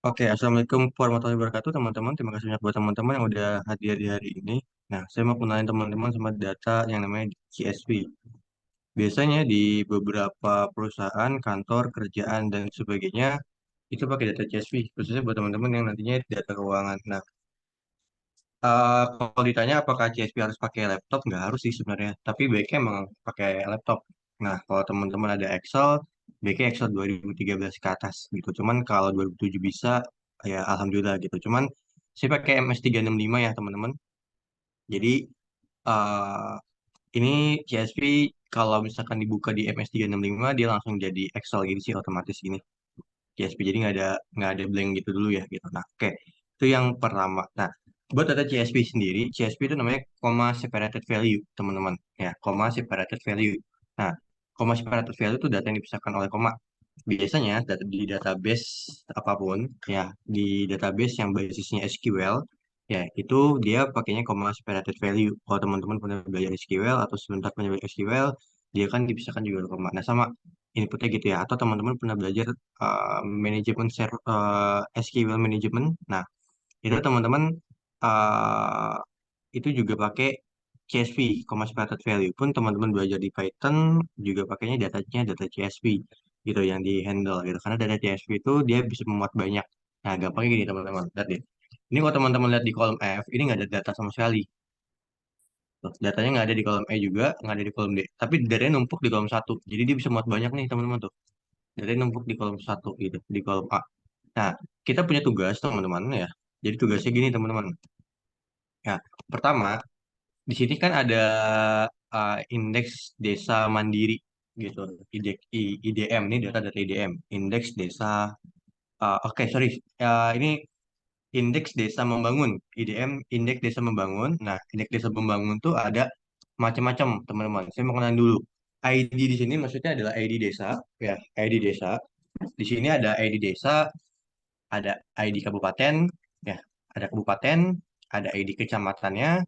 Oke, Assalamualaikum warahmatullahi wabarakatuh teman-teman. Terima kasih banyak buat teman-teman yang udah hadir di hari ini. Nah, saya mau kenalin teman-teman sama data yang namanya CSV. Biasanya di beberapa perusahaan, kantor, kerjaan, dan sebagainya, itu pakai data CSV, khususnya buat teman-teman yang nantinya data keuangan. Nah, kalau ditanya apakah CSV harus pakai laptop, nggak harus sih sebenarnya. Tapi baiknya emang pakai laptop. Nah, kalau teman-teman ada Excel, baiknya Excel 2013 ke atas gitu. Cuman kalau 2007 bisa, ya alhamdulillah gitu. Cuman saya pakai MS365 ya teman-teman. Jadi eh, ini CSV kalau misalkan dibuka di MS365 dia langsung jadi Excel gitu sih otomatis ini. CSV jadi nggak ada blank gitu dulu ya gitu. Nah, oke. Itu yang pertama. Nah, buat data CSV sendiri, CSV itu namanya comma separated value, teman-teman. Ya, comma separated value. Nah, comma separated value itu data yang dipisahkan oleh koma. Biasanya di database apapun, ya, di database yang basisnya SQL, ya, itu dia pakainya comma separated value. Kalau teman-teman pernah belajar SQL atau sebentar pernah belajar SQL, dia kan dipisahkan juga oleh koma. Nah, sama inputnya gitu ya. Atau teman-teman pernah belajar manajemen SQL management. Nah, itu teman-teman uh, itu juga pakai CSV, comma separated value. Pun teman-teman belajar di Python juga pakainya datanya data CSV gitu yang di handle gitu. Karena data CSV itu dia bisa memuat banyak. Nah, gampangnya gini teman-teman. Lihat deh. Ini kalau teman-teman lihat di kolom F, ini nggak ada data sama sekali. Tuh, datanya nggak ada di kolom E juga, nggak ada di kolom D. Tapi datanya numpuk di kolom satu. Jadi dia bisa muat banyak nih teman-teman tuh. Datanya numpuk di kolom satu gitu, di kolom A. Nah, kita punya tugas teman-teman ya. Jadi tugasnya gini teman-teman. Ya, pertama di sini kan ada indeks desa mandiri gitu. IDM ini data IDM, indeks desa. Oke, sorry. Ini indeks desa membangun, IDM, indeks desa membangun. Nah, indeks desa membangun tuh ada macam-macam, teman-teman. Saya mau kenal dulu. ID di sini maksudnya adalah ID desa, ya, ID desa. Di sini ada ID desa, ada ID kabupaten, ya, ada kabupaten, ada ID kecamatannya,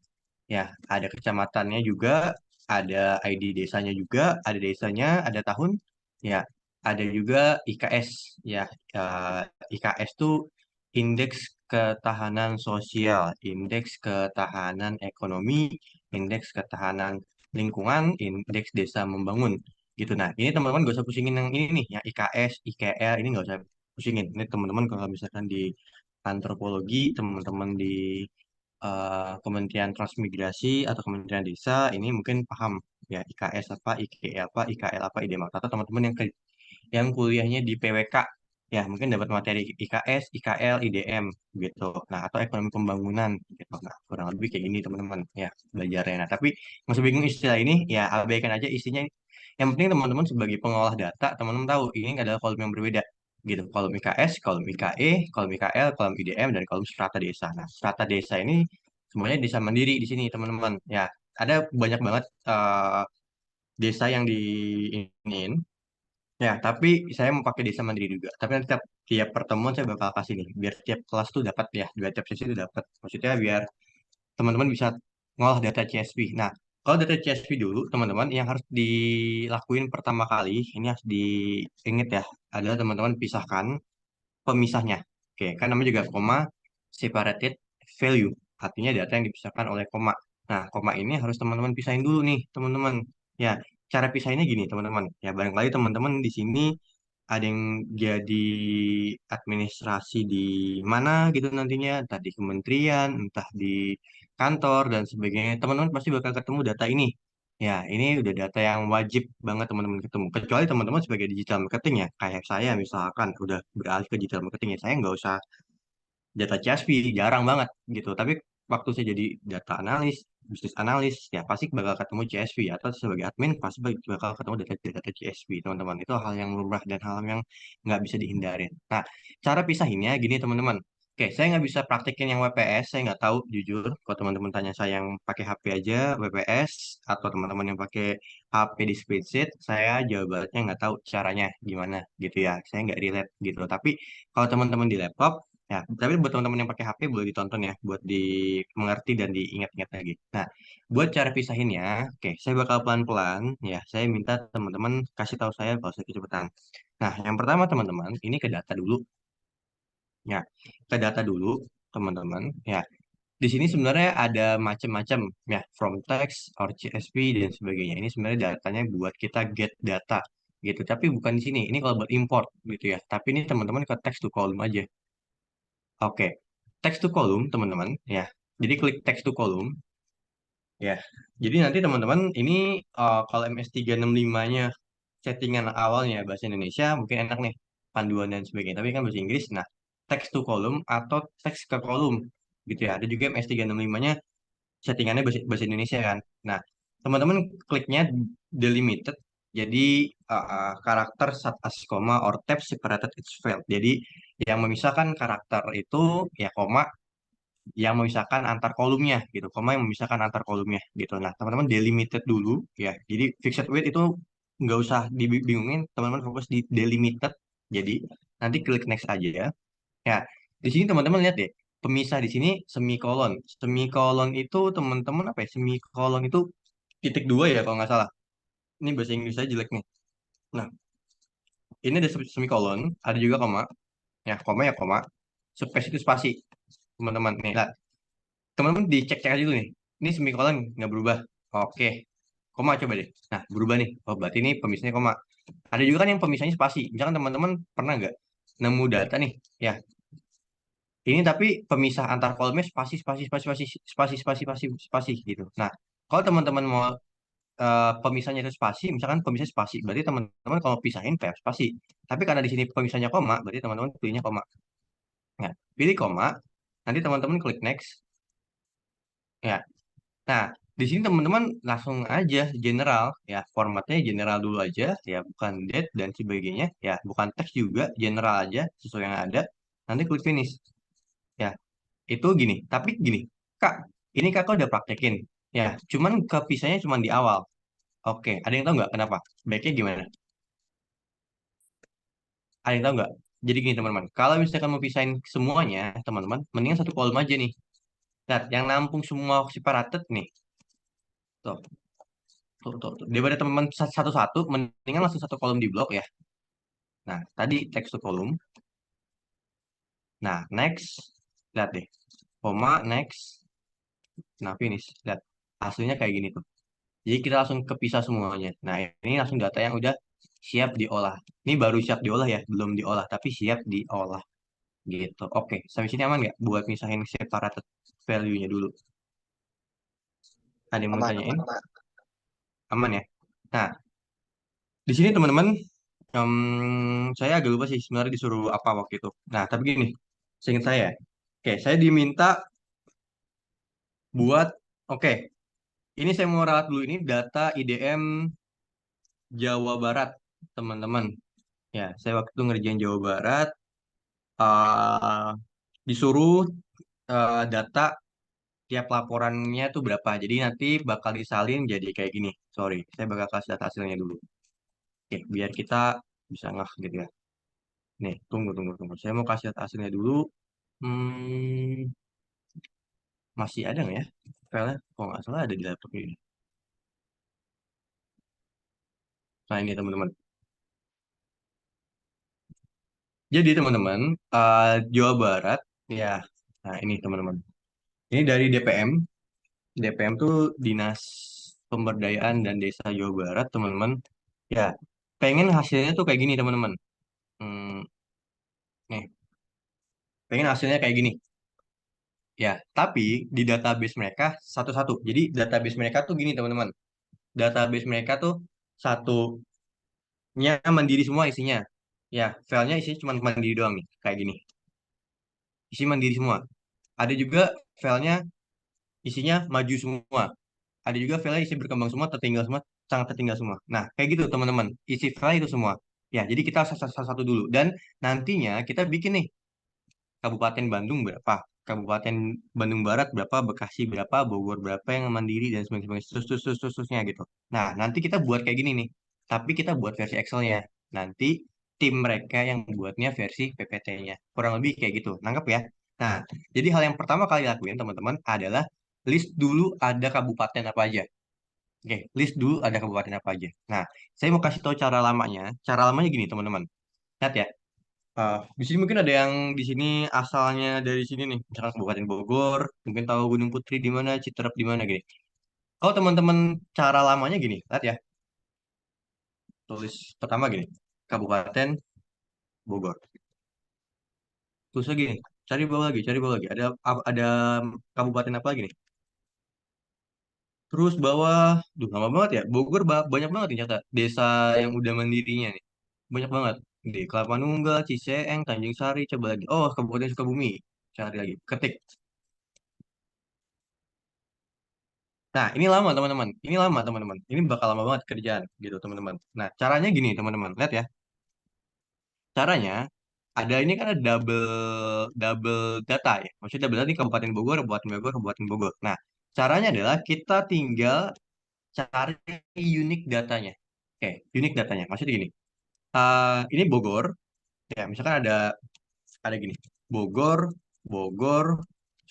ya, ada kecamatannya juga, ada ID desanya juga, ada desanya, ada tahun, ya, ada juga IKS, ya, eh, IKS tuh indeks ketahanan sosial, indeks ketahanan ekonomi, indeks ketahanan lingkungan, indeks desa membangun, gitu. Nah, ini teman-teman gak usah pusingin yang ini nih, ya IKS, IKL, ini gak usah pusingin. Ini teman-teman kalau misalkan di antropologi, teman-teman di Kementerian Transmigrasi atau Kementerian Desa ini mungkin paham ya IKS apa, IKE apa, IKL apa, IDM apa atau teman-teman yang kuliahnya di PWK ya mungkin dapat materi IKS, IKL, IDM gitu. Nah, atau ekonomi pembangunan gitu. Nah, kurang lebih kayak gini teman-teman ya belajarnya. Nah, tapi masih bingung istilah ini ya abaikan aja isinya. Yang penting teman-teman sebagai pengolah data, teman-teman tahu ini adalah kolom yang berbeda gitu. Kolom IKS, kolom IKE, kolom IKL, kolom IDM, dan kolom strata desa. Nah, strata desa ini semuanya desa mandiri di sini, teman-teman. Ya, ada banyak banget desa yang diinin. Ya, tapi saya mau pakai desa mandiri juga. Tapi nanti tiap pertemuan saya bakal kasih nih, biar tiap kelas tuh dapat ya, biar tiap sesi tuh dapat. Maksudnya biar teman-teman bisa ngolah data CSV. Nah, kalau data CSV dulu, teman-teman, yang harus dilakuin pertama kali, ini harus diingat ya, adalah teman-teman pisahkan pemisahnya. Oke, kan namanya juga koma separated value. Artinya data yang dipisahkan oleh koma. Nah, koma ini harus teman-teman pisahin dulu nih, teman-teman. Ya, cara pisahinnya gini, teman-teman. Ya, barangkali teman-teman di sini ada yang jadi administrasi di mana gitu nantinya, entah di kementerian, entah di kantor, dan sebagainya. Teman-teman pasti bakal ketemu data ini. Ya, ini udah data yang wajib banget teman-teman ketemu. Kecuali teman-teman sebagai digital marketing ya, kayak saya misalkan udah beralih ke digital marketing ya, saya nggak usah data CSV, jarang banget gitu. Tapi waktu saya jadi data analis, bisnis analis, ya pasti bakal ketemu CSV atau sebagai admin pasti bakal ketemu data CSV, teman-teman. Itu hal yang lumrah dan hal yang nggak bisa dihindarin. Nah, cara pisahinnya gini, teman-teman. Oke, saya nggak bisa praktekin yang WPS, saya nggak tahu jujur. Kalau teman-teman tanya saya yang pakai HP aja WPS atau teman-teman yang pakai HP di spreadsheet, saya jawabannya nggak tahu caranya gimana gitu ya. Saya nggak relate gitu. Tapi kalau teman-teman di laptop, ya, tapi buat teman-teman yang pakai HP boleh ditonton ya, buat dimengerti dan diingat-ingat lagi. Nah, buat cara pisahinnya, oke, saya bakal pelan-pelan, ya, saya minta teman-teman kasih tahu saya kalau saya kecepatan. Nah, yang pertama teman-teman, ini ke data dulu. Ya, kita data dulu, teman-teman. Ya, di sini sebenarnya ada macam-macam ya, from text or CSV dan sebagainya. Ini sebenarnya datanya buat kita get data gitu. Tapi bukan di sini. Ini kalau buat import gitu ya. Tapi ini teman-teman ke text to column aja. Oke. Text to column, teman-teman, ya. Jadi klik text to column ya. Jadi nanti teman-teman ini kalau MS365-nya settingan awalnya bahasa Indonesia mungkin enak nih panduan dan sebagainya. Tapi kan bahasa Inggris. Nah, text to column atau teks ke kolom gitu ya. Ada juga MS365-nya settingannya bahasa Indonesia kan. Nah, teman-teman kliknya delimited, jadi karakter sat as koma or tab separated each file. Jadi yang memisahkan karakter itu ya koma, yang memisahkan antar kolomnya gitu, koma yang memisahkan antar kolomnya gitu. Nah, teman-teman delimited dulu ya. Jadi fixed weight itu nggak usah dibingungin, teman-teman fokus di delimited. Jadi nanti klik next aja ya. Ya, di sini teman-teman lihat deh, pemisah di sini semikolon. Semikolon itu teman-teman apa ya? Semikolon itu titik dua ya kalau nggak salah. Ini bahasa Inggris saya jelek nih. Nah, ini ada semikolon, ada juga koma. Ya koma. Space itu spasi, teman-teman. Nih, lihat. Teman-teman dicek-cek aja dulu nih. Ini semikolon nggak berubah. Oke. Koma coba deh. Nah, berubah nih. Oh, berarti ini pemisahnya koma. Ada juga kan yang pemisahnya spasi. Misalkan teman-teman pernah nggak nemu data nih, ya ini tapi pemisah antar kolomnya spasi, spasi, spasi, spasi, spasi, spasi, spasi, spasi gitu. Nah, kalau teman-teman mau pemisahnya itu spasi, misalkan pemisah spasi, berarti teman-teman kalau pisahin kayak spasi. Tapi karena di sini pemisahnya koma, berarti teman-teman pilihnya koma. Nah, pilih koma, nanti teman-teman klik next. Ya, nah di sini teman-teman langsung aja general, ya formatnya general dulu aja, ya bukan date dan sebagainya, ya bukan teks juga, general aja sesuai yang ada. Nanti klik finish. Ya, itu gini, tapi gini, Kak, ini Kakak udah praktekin. Ya, cuman kepisahnya cuman di awal. Oke, ada yang tahu nggak kenapa? Baiknya gimana? Ada yang tahu nggak? Jadi gini teman-teman, kalau misalkan mau pisahin semuanya, teman-teman, mendingan satu kolom aja nih. Nah, yang nampung semua separated nih. Tuh, tuh. Daripada teman-teman satu-satu, mendingan langsung satu kolom di blok ya. Nah, tadi text to column. Nah, next. Lihat deh. Koma, next. Nah, finish. Lihat. Hasilnya kayak gini tuh. Jadi kita langsung kepisah semuanya. Nah, ini langsung data yang udah siap diolah. Ini baru siap diolah ya, belum diolah, tapi siap diolah gitu. Oke, sampai sini aman nggak buat misahin separated value-nya dulu? Ada yang mau Aman, tanyain? aman, aman. Aman ya? Nah, di sini teman-teman, saya agak lupa sih sebenarnya disuruh apa waktu itu. Nah, tapi gini, seingat saya. Oke, saya diminta buat, oke, ini saya mau ralat dulu ini data IDM Jawa Barat, teman-teman. Ya, saya waktu itu ngerjain Jawa Barat, eh disuruh data tiap laporannya tuh berapa. Jadi nanti bakal disalin jadi kayak gini. Sorry, saya bakal kasih data hasilnya dulu. Oke, biar kita bisa ngeh gitu ya. Nih, tunggu. Saya mau kasih data hasilnya dulu. Hmm, masih ada nggak ya? Filenya, kok nggak salah ada di laptop ini. Nah, ini teman-teman. Jadi teman-teman, Jawa Barat, ya. Nah, ini teman-teman. Ini dari DPM. DPM tuh Dinas Pemberdayaan dan Desa Jawa Barat, teman-teman. Ya, pengen hasilnya tuh kayak gini, teman-teman. Hmm, nih, pengen hasilnya kayak gini. Ya, tapi di database mereka satu-satu. Jadi database mereka tuh gini, teman-teman. Database mereka tuh satunya mandiri semua isinya. Ya, filenya isinya cuma mandiri doang nih, kayak gini. Isi mandiri semua. Ada juga filenya isinya maju semua. Ada juga file isi berkembang semua, tertinggal semua, sangat tertinggal semua. Nah, kayak gitu teman-teman. Isi file itu semua. Ya, jadi kita satu-satu dulu. Dan nantinya kita bikin nih, Kabupaten Bandung berapa, Kabupaten Bandung Barat berapa, Bekasi berapa, Bogor berapa yang mandiri, dan sebagainya, terusnya gitu. Nah, nanti kita buat kayak gini nih. Tapi kita buat versi Excel-nya. Nanti tim mereka yang buatnya versi PPT-nya. Kurang lebih kayak gitu. Nangkep ya? Nah, jadi hal yang pertama kali lakuin teman-teman adalah list dulu ada kabupaten apa aja. Oke, list dulu ada kabupaten apa aja. Nah, saya mau kasih tahu cara lamanya. Cara lamanya gini, teman-teman. Lihat ya. Di sini mungkin ada yang di sini asalnya dari sini nih, misalkan Kabupaten Bogor, mungkin tahu Gunung Putri di mana, Citerep di mana gini. Kalau teman-teman cara lamanya gini, lihat ya, tulis pertama gini, Kabupaten Bogor. Terus gini, cari bawah lagi. Ada kabupaten apa lagi nih? Terus bawah, duh lama banget ya. Bogor banyak banget nih catat. Desa yang udah mandirinya nih. Banyak banget. Di Kelapa Nunggal, Ciseeng, Tanjung Sari, coba lagi. Oh, Kabupaten Sukabumi. Cari lagi. Ketik. Nah, ini lama teman-teman. Ini lama teman-teman. Ini bakal lama banget kerjaan gitu teman-teman. Nah, caranya gini teman-teman. Lihat ya. Caranya ada ini kan ada double double data ya. Maksudnya double data ini Kabupaten Bogor, Kabupaten Bogor, Kabupaten Bogor. Nah, caranya adalah kita tinggal cari unique datanya. Oke, unique datanya. Maksudnya gini. Ini Bogor. Ya, misalkan ada gini. Bogor, Bogor,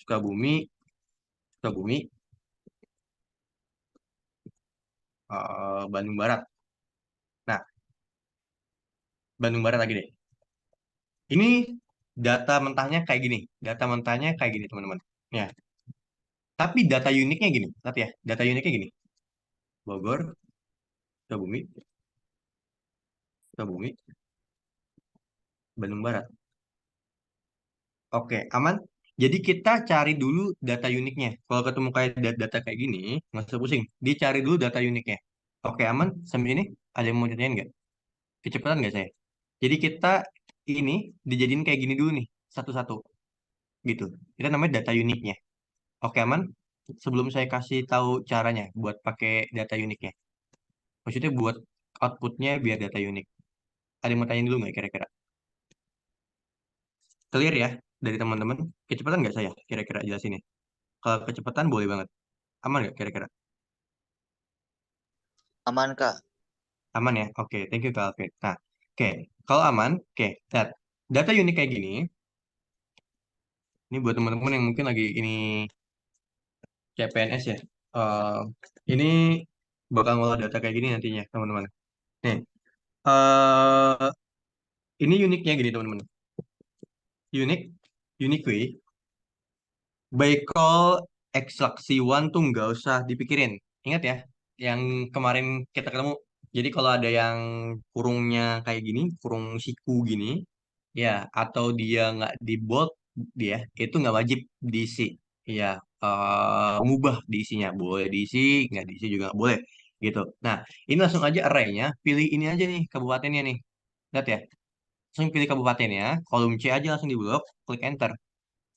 Sukabumi, Sukabumi, Bandung Barat. Nah, Bandung Barat lagi deh. Ini data mentahnya kayak gini. Data mentahnya kayak gini, teman-teman. Ya, tapi data uniknya gini. Lihat ya, data uniknya gini. Bogor, Sukabumi, Sukabumi, Bandung Barat. Oke, aman. Jadi kita cari dulu data uniknya. Kalau ketemu kayak data kayak gini, nggak usah pusing. Dicari dulu data uniknya. Oke, aman. Sampai ini ada yang mau ditanyain nggak? Kecepatan nggak saya? Jadi kita ini dijadiin kayak gini dulu nih, satu-satu gitu. Kita namanya data uniknya. Oke, aman. Sebelum saya kasih tahu caranya buat pakai data uniknya. Maksudnya buat outputnya biar data unik. Ada yang mau tanya dulu nggak kira-kira? Clear ya dari teman-teman? Kecepatan nggak saya kira-kira jelasin ya? Kalau kecepatan boleh banget. Aman nggak kira-kira? Aman, Kak. Aman ya? Oke, thank you Kak Alvin. Nah, oke. Kalau aman, oke. Lihat. Data unik kayak gini, ini buat teman-teman yang mungkin lagi ini CPNS ya. Eh, ini bakal ngolah data kayak gini nantinya, teman-teman. Nih, eh ini uniknya gini, teman-teman. Unik, unique by call extraksi one tuh nggak usah dipikirin. Ingat ya, yang kemarin kita ketemu. Jadi kalau ada yang kurungnya kayak gini, kurung siku gini, ya, atau dia nggak di bold, dia itu nggak wajib diisi. Ya, ngubah diisinya. Boleh diisi, nggak diisi juga nggak boleh. Gitu. Nah, ini langsung aja array-nya, pilih ini aja nih, kabupatennya nih. Lihat ya, langsung pilih kabupatennya, kolom C aja langsung di blok, klik enter.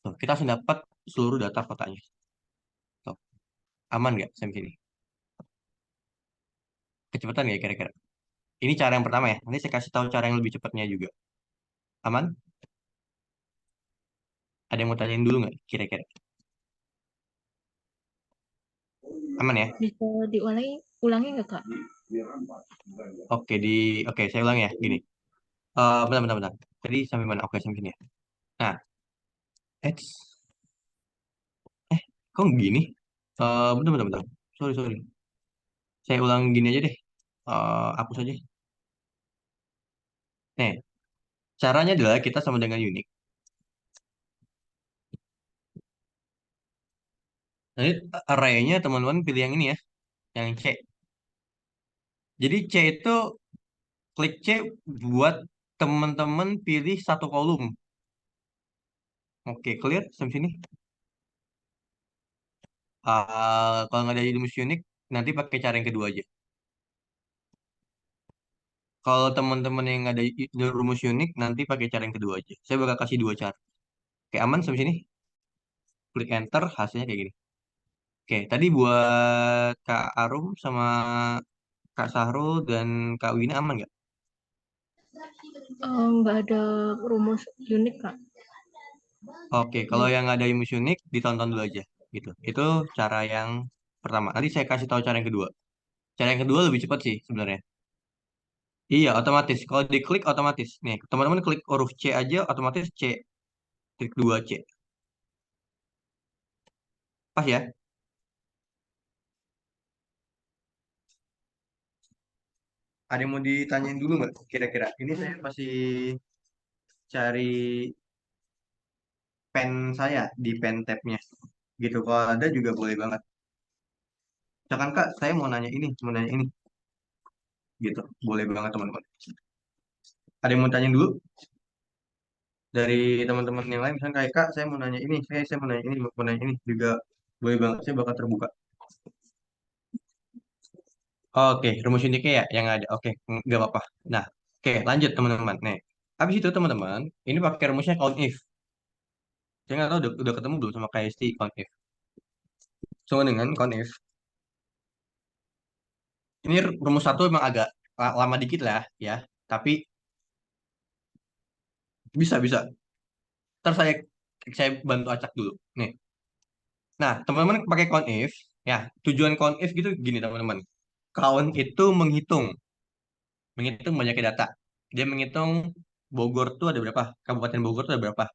Tuh, kita langsung dapat seluruh data kotanya. Tuh, aman nggak sampai sini? Kecepatan nggak kira-kira? Ini cara yang pertama ya. Nanti saya kasih tahu cara yang lebih cepatnya juga. Aman? Ada yang mau tanyain dulu nggak kira-kira? Aman ya? Bisa diulangi ulangi nggak Kak? Oke, oke, saya ulang ya. Gini. Bentar, bentar, bentar. Tadi sampai mana? Oke, sampai sini ya. Nah, X. Kok gini? Bentar, bentar, bentar. Sorry, sorry. Saya ulang gini aja deh. Hapus aja. Nih, caranya adalah kita sama dengan unique. Nanti array-nya teman-teman pilih yang ini ya. Yang C. Jadi C itu klik C buat teman-teman pilih satu kolom. Oke, clear sampai sini. Kalau nggak ada rumus unik, nanti pakai cara yang kedua aja. Kalau teman-teman yang ada rumus unik, nanti pakai cara yang kedua aja. Saya bakal kasih dua cara. Oke, aman sampai sini. Klik enter, hasilnya kayak gini. Oke, tadi buat Kak Arum sama Kak Sahrul dan Kak Wina aman nggak? Nggak ada rumus unik Kak. Oke, kalau yang nggak ada rumus unik, ditonton dulu aja. Gitu. Itu cara yang pertama. Nanti saya kasih tahu cara yang kedua. Cara yang kedua lebih cepat sih sebenarnya. Iya, otomatis. Kalau diklik otomatis. Nih, teman-teman klik huruf C aja, otomatis C. Klik 2C. Pas ya? Ada yang mau ditanyain dulu nggak? Kira-kira. Ini saya masih cari pen saya di pen tabnya gitu. Kalau ada juga boleh banget. Misalkan Kak, saya mau nanya ini gitu. Boleh banget teman-teman. Ada yang mau tanya dulu dari teman-teman yang lain? Misalkan kayak Kak, saya mau nanya ini, saya mau nanya ini, mau nanya ini juga boleh banget. Saya bakal terbuka. Oke, rumus uniknya ya yang ada. Oke, nggak apa-apa. Nah, oke, lanjut teman-teman. Nih, habis itu teman-teman, ini pakai rumusnya count if. Saya nggak tahu udah ketemu belum sama KST count if. Sama dengan count if. Ini rumus satu emang agak lama dikit lah ya, tapi bisa bisa. Ntar saya bantu acak dulu. Nih, nah teman-teman pakai count if, ya tujuan count if gitu gini teman-teman. Count itu menghitung banyaknya data. Dia menghitung Bogor tuh ada berapa, Kabupaten Bogor tuh ada berapa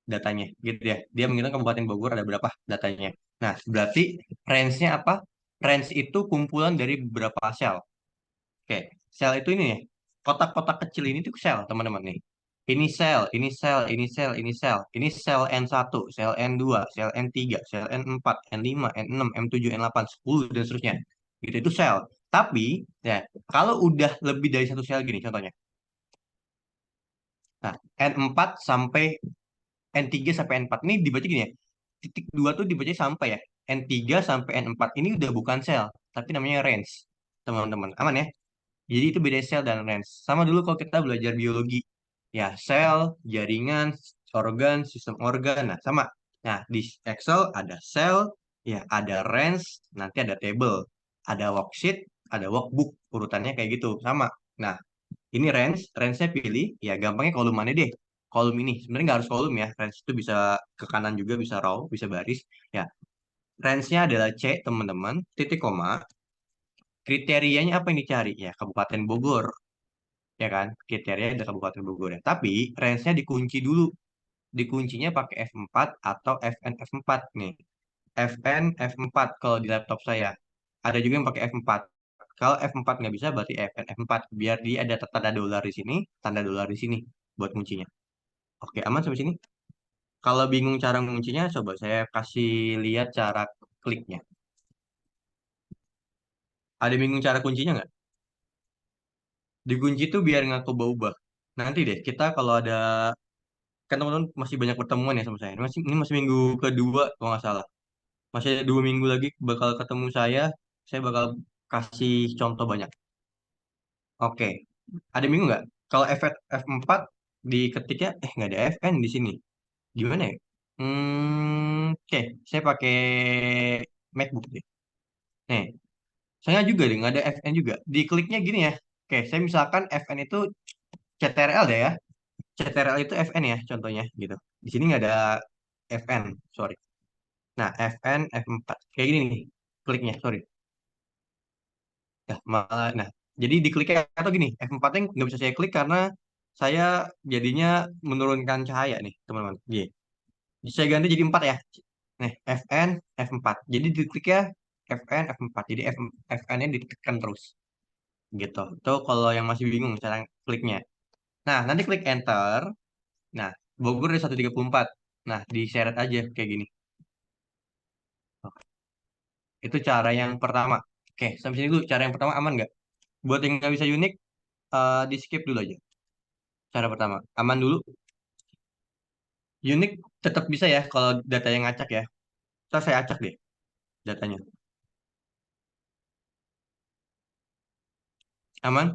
datanya, gitu ya. Dia menghitung Kabupaten Bogor ada berapa datanya. Nah, berarti range-nya apa? Range itu kumpulan dari beberapa sel. Oke, sel itu ini nih. Kotak-kotak kecil ini tuh sel, teman-teman nih. Ini sel, ini sel, ini sel, ini sel. Ini sel N1, sel N2, sel N3, sel N4, N5, N6, M7, N8, 10, dan seterusnya. Gitu, itu sel. Tapi, ya, kalau udah lebih dari satu sel gini contohnya. Nah, N4 sampai N3 sampai N4 ini dibaca gini ya. Titik 2 tuh dibaca sampai ya. N3 sampai N4 ini udah bukan sel, tapi namanya range. Teman-teman, aman ya? Jadi itu beda sel dan range. Sama dulu kalau kita belajar biologi. Ya, sel, jaringan, organ, sistem organ. Nah, sama. Nah, di Excel ada sel, ya ada range, nanti ada table. Ada worksheet, ada workbook. Urutannya kayak gitu. Sama. Nah, ini range-nya pilih. Ya, gampangnya kolom mana deh. Kolom ini. Sebenarnya nggak harus kolom ya. Range itu bisa ke kanan juga, bisa row, bisa baris. Ya, range-nya adalah C, teman-teman. Titik koma. Kriterianya apa yang dicari? Ya, Kabupaten Bogor, ya kan? Kriteria ada Kabupaten Bogor ya. Tapi range-nya dikunci dulu. Dikuncinya pakai F4 atau FN F4 nih. FN F4 kalau di laptop saya. Ada juga yang pakai F4. Kalau F4 nggak bisa berarti FN F4 biar dia ada tanda dolar di sini, tanda dolar di sini buat kuncinya. Oke, aman sampai sini? Kalau bingung cara menguncinya, coba saya kasih lihat cara kliknya. Ada bingung cara kuncinya nggak? Dikunci tuh biar nggak keubah-ubah. Nanti deh, kita kalau ada kan teman-teman masih banyak pertemuan ya sama saya. Ini masih minggu kedua kalau nggak salah. Masih ada 2 minggu lagi bakal ketemu saya bakal kasih contoh banyak. Oke, ada minggu nggak? Kalau F4 diketiknya, nggak ada FN di sini. Gimana ya? Oke, saya pakai MacBook deh. Nih, saya juga deh, nggak ada FN juga. Dikliknya gini ya. Oke, saya misalkan FN itu CTRL deh ya. CTRL itu FN ya, contohnya gitu. Di sini nggak ada FN, sorry. Nah, FN, F4. Kayak gini nih, kliknya, sorry. Nah, jadi dikliknya atau gini, F4 nya nggak bisa saya klik karena saya jadinya menurunkan cahaya nih, teman-teman. Gini. Saya ganti jadi 4 ya. Nih, FN, F4. Jadi dikliknya FN, F4. Jadi FN-nya ditekan terus. Gitu. Itu kalau yang masih bingung cara kliknya. Nah, nanti klik Enter. Nah, Bogor di 134. Nah, diseret aja kayak gini. Itu cara yang pertama. Oke, sampai sini dulu. Cara yang pertama aman nggak? Buat yang nggak bisa unik, di skip dulu aja. Cara pertama, aman dulu. Unik tetap bisa ya kalau data yang ngacak ya. Ntar saya acak deh datanya. Aman?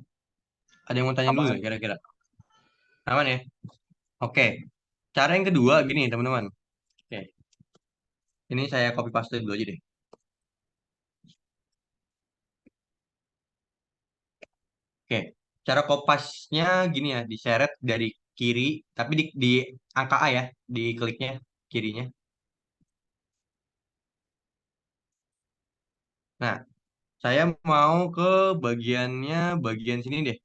Ada yang mau tanya dulu Aman. nggak kira-kira? Aman ya? Oke. Cara yang kedua gini teman-teman. Oke. Ini saya copy paste dulu aja deh. Oke. Cara kopasnya gini ya, diseret dari kiri, tapi di angka A ya, di kliknya kirinya. Nah, saya mau ke bagian sini deh,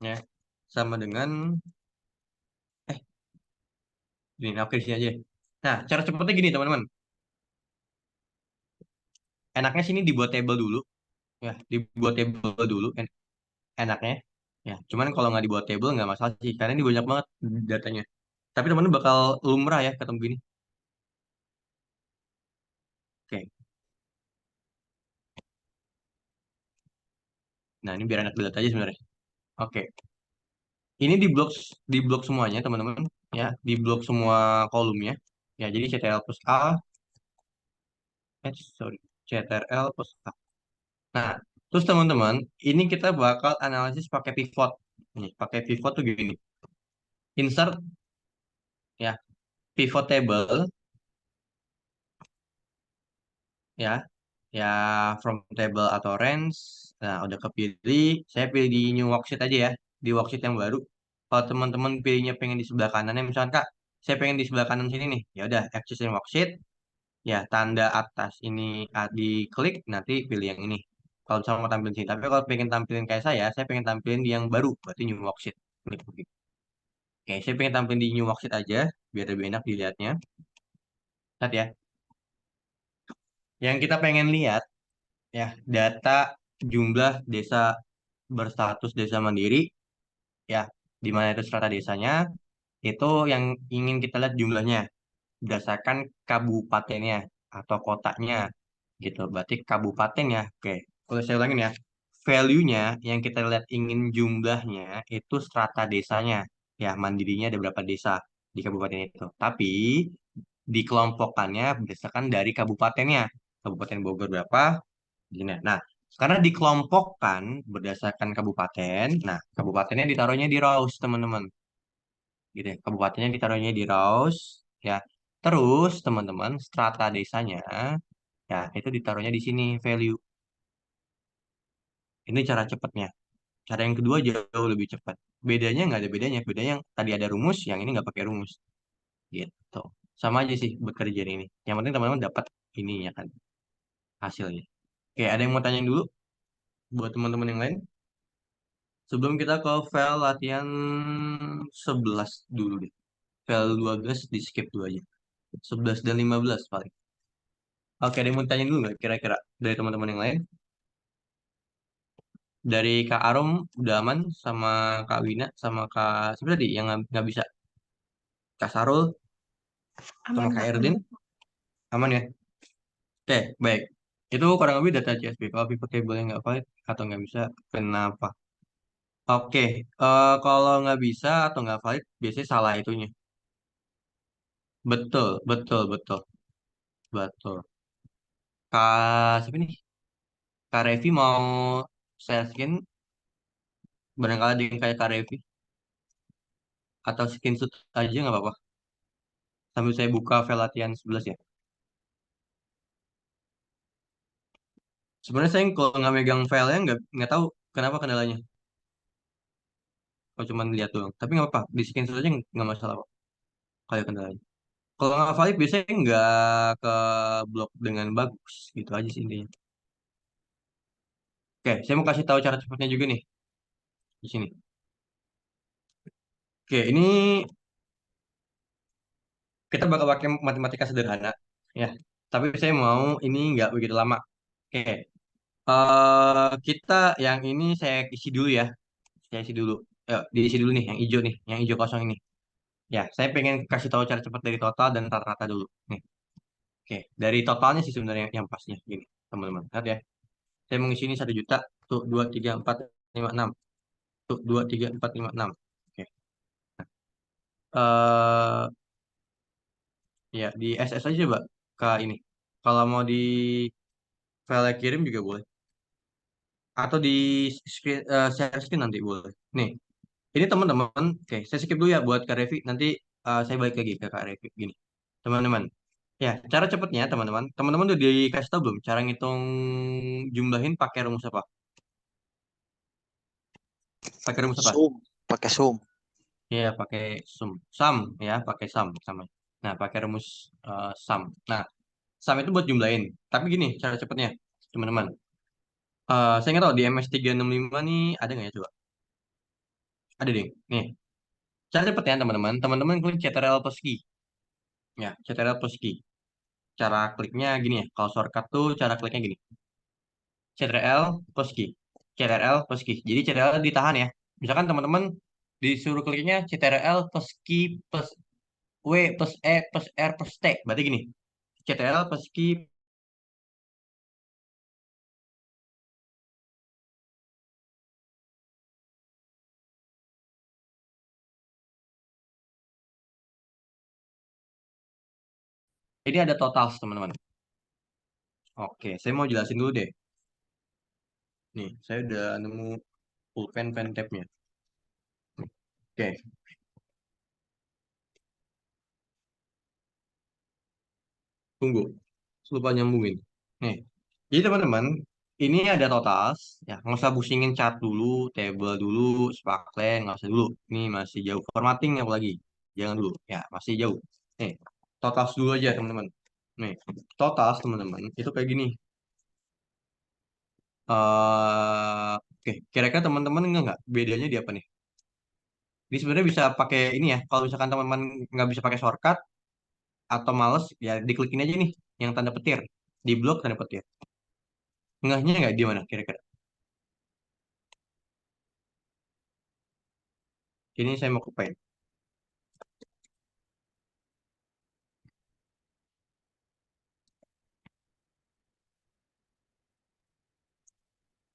ya. Sama dengan, ini, oke, sini aja. Nah, cara cepetnya gini teman-teman. Enaknya sini dibuat table dulu, ya, dibuat table dulu enaknya. Ya, cuman kalau nggak dibuat table nggak masalah sih, karena ini banyak banget datanya. Tapi temen-temen bakal lumrah ya ketemu gini. Oke, nah ini biar enak dilihat aja sebenarnya. Oke, ini di blok semuanya teman-teman, ya, di blok semua kolomnya. Ya, jadi CTRL plus A, sorry, CTRL plus A. Nah, terus teman-teman, ini kita bakal analisis pakai pivot. Nih, pakai pivot tuh gini. Insert, ya, pivot table, ya, ya, from table atau range. Nah, udah kepilih. Saya pilih di new worksheet aja ya, di worksheet yang baru. Kalau teman-teman pilihnya pengen di sebelah kanannya, misalkan Kak, saya pengen di sebelah kanan sini nih. Ya udah, access new worksheet. Ya, tanda atas ini diklik, nanti pilih yang ini. Kalau misalnya mau tampilin sini. Tapi kalau pengen tampilin kayak saya pengen tampilin di yang baru, berarti new worksheet. Klik begitu. Oke, saya pengen tampilin di new worksheet aja, biar lebih enak dilihatnya. Lihat ya. Yang kita pengen lihat, ya, data jumlah desa berstatus desa mandiri, ya, di mana itu strata desanya, itu yang ingin kita lihat jumlahnya berdasarkan kabupatennya atau kotanya, gitu. Berarti kabupatennya, oke. Kalau saya ulangin ya, value-nya yang kita lihat ingin jumlahnya itu strata desanya, ya, mandirinya ada berapa desa di kabupaten itu. Tapi dikelompokkannya berdasarkan dari kabupatennya. Kabupaten Bogor berapa, gini. Nah, karena dikelompokkan berdasarkan kabupaten, nah, kabupatennya ditaruhnya di RAWS, teman-teman. Gitu ya. Kabupatennya ditaruhnya di RAWS, ya. Terus, teman-teman, strata desanya, ya, itu ditaruhnya di sini, value. Ini cara cepatnya. Cara yang kedua jauh lebih cepat. Bedanya nggak ada bedanya. Bedanya yang tadi ada rumus, yang ini nggak pakai rumus. Gitu. Sama aja sih bekerja ini. Yang penting teman-teman dapat ininya kan, hasilnya. Oke, ada yang mau tanya dulu buat teman-teman yang lain? Sebelum kita ke file latihan 11 dulu deh. File 12 di skip dulu aja. 11 dan 15 paling. Oke, ada yang mau tanya dulu nggak kira-kira dari teman-teman yang lain? Dari Kak Arum udah aman, sama Kak Wina, sama Kak siapa tadi yang nggak bisa? Kak Sarul, sama Aman, Kak Kak, Erdin, udah. aman ya? Oke, baik. Itu kurang lebih data CSV. Kalau pivot table yang nggak valid atau nggak bisa, kenapa? Oke, kalau nggak bisa atau nggak valid, biasanya salah itunya. Betul, betul, betul, betul. Kak, siapa nih? Kak Revi mau share skin, barangkali ada yang kayak Kak Revi, atau screenshot aja nggak apa-apa. Sambil saya buka file latihan 11 ya. Sebenarnya saya kalau nggak megang filenya nggak tahu kenapa kendalanya. Kalau cuma lihat doang. Tapi nggak apa-apa, di screenshot aja nggak masalah kok. Kalau kendalanya. Kalau nggak valid biasanya nggak ke blok dengan bagus. Gitu aja sih intinya. Oke, saya mau kasih tahu cara cepatnya juga nih di sini. Oke, ini kita bakal pakai matematika sederhana, ya. Tapi saya mau ini nggak begitu lama. Oke, kita yang ini saya isi dulu ya. Saya isi dulu. Diisi dulu nih, yang hijau kosong ini. Ya, saya pengen kasih tahu cara cepat dari total dan rata-rata dulu. Nih, oke, dari totalnya sih sebenarnya yang pasnya gini, teman-teman. Lihat ya, saya mengisi ini 1 juta, tuh 2, 3, 4, 5, 6, tuh 2, 3, 4, 5, 6. Oke, eh ya di SS aja coba ke ini. Kalau mau di file kirim juga boleh, atau di share screen nanti boleh. Nih, ini teman-teman, oke, saya skip dulu ya buat Kak Revi. Nanti saya balik lagi ke Kak Revi gini. Teman-teman, ya, cara cepatnya teman-teman. Teman-teman udah dikasih tahu belum cara ngitung jumlahin pakai rumus apa? Pakai rumus apa? Zoom, pakai Zoom. Ya, pakai sum. Sum ya, pakai sum sama. Nah, pakai rumus sum. Nah, sum itu buat jumlahin. Tapi gini, cara cepatnya, teman-teman. Saya nggak tahu di MS365 nih ada nggak ya coba? Ada deh. Nih, cara cepatnya teman-teman. Teman-teman klik Ctrl plus key. Ya, Ctrl plus key. Cara kliknya gini ya. Kalau shortcut tuh cara kliknya gini. Ctrl plus key. Ctrl plus key. Jadi Ctrl ditahan ya. Misalkan teman-teman disuruh kliknya CTRL plus key plus W plus E plus R plus T. Berarti gini, CTRL plus key, ini ada total teman-teman. Oke, saya mau jelasin dulu deh. Nih, saya udah nemu pulpen pen tabnya. Oke, tunggu. Lupa nyambungin. Nih, jadi teman-teman, ini ada totals. Ya, nggak usah pusingin chart dulu, table dulu, sparkline, nggak usah dulu. Ini masih jauh. Formatting apalagi. Jangan dulu. Ya, masih jauh. Nih, totals dulu aja teman-teman. Nih, totals teman-teman, itu kayak gini. Oke, kira-kira teman-teman nggak bedanya di apa nih? Ini sebenarnya bisa pakai ini ya. Kalau misalkan teman-teman nggak bisa pakai shortcut atau males, ya diklikin aja nih yang tanda petir. Di blok tanda petir. Ngehnya nggak di mana kira-kira? Ini saya mau ke pen.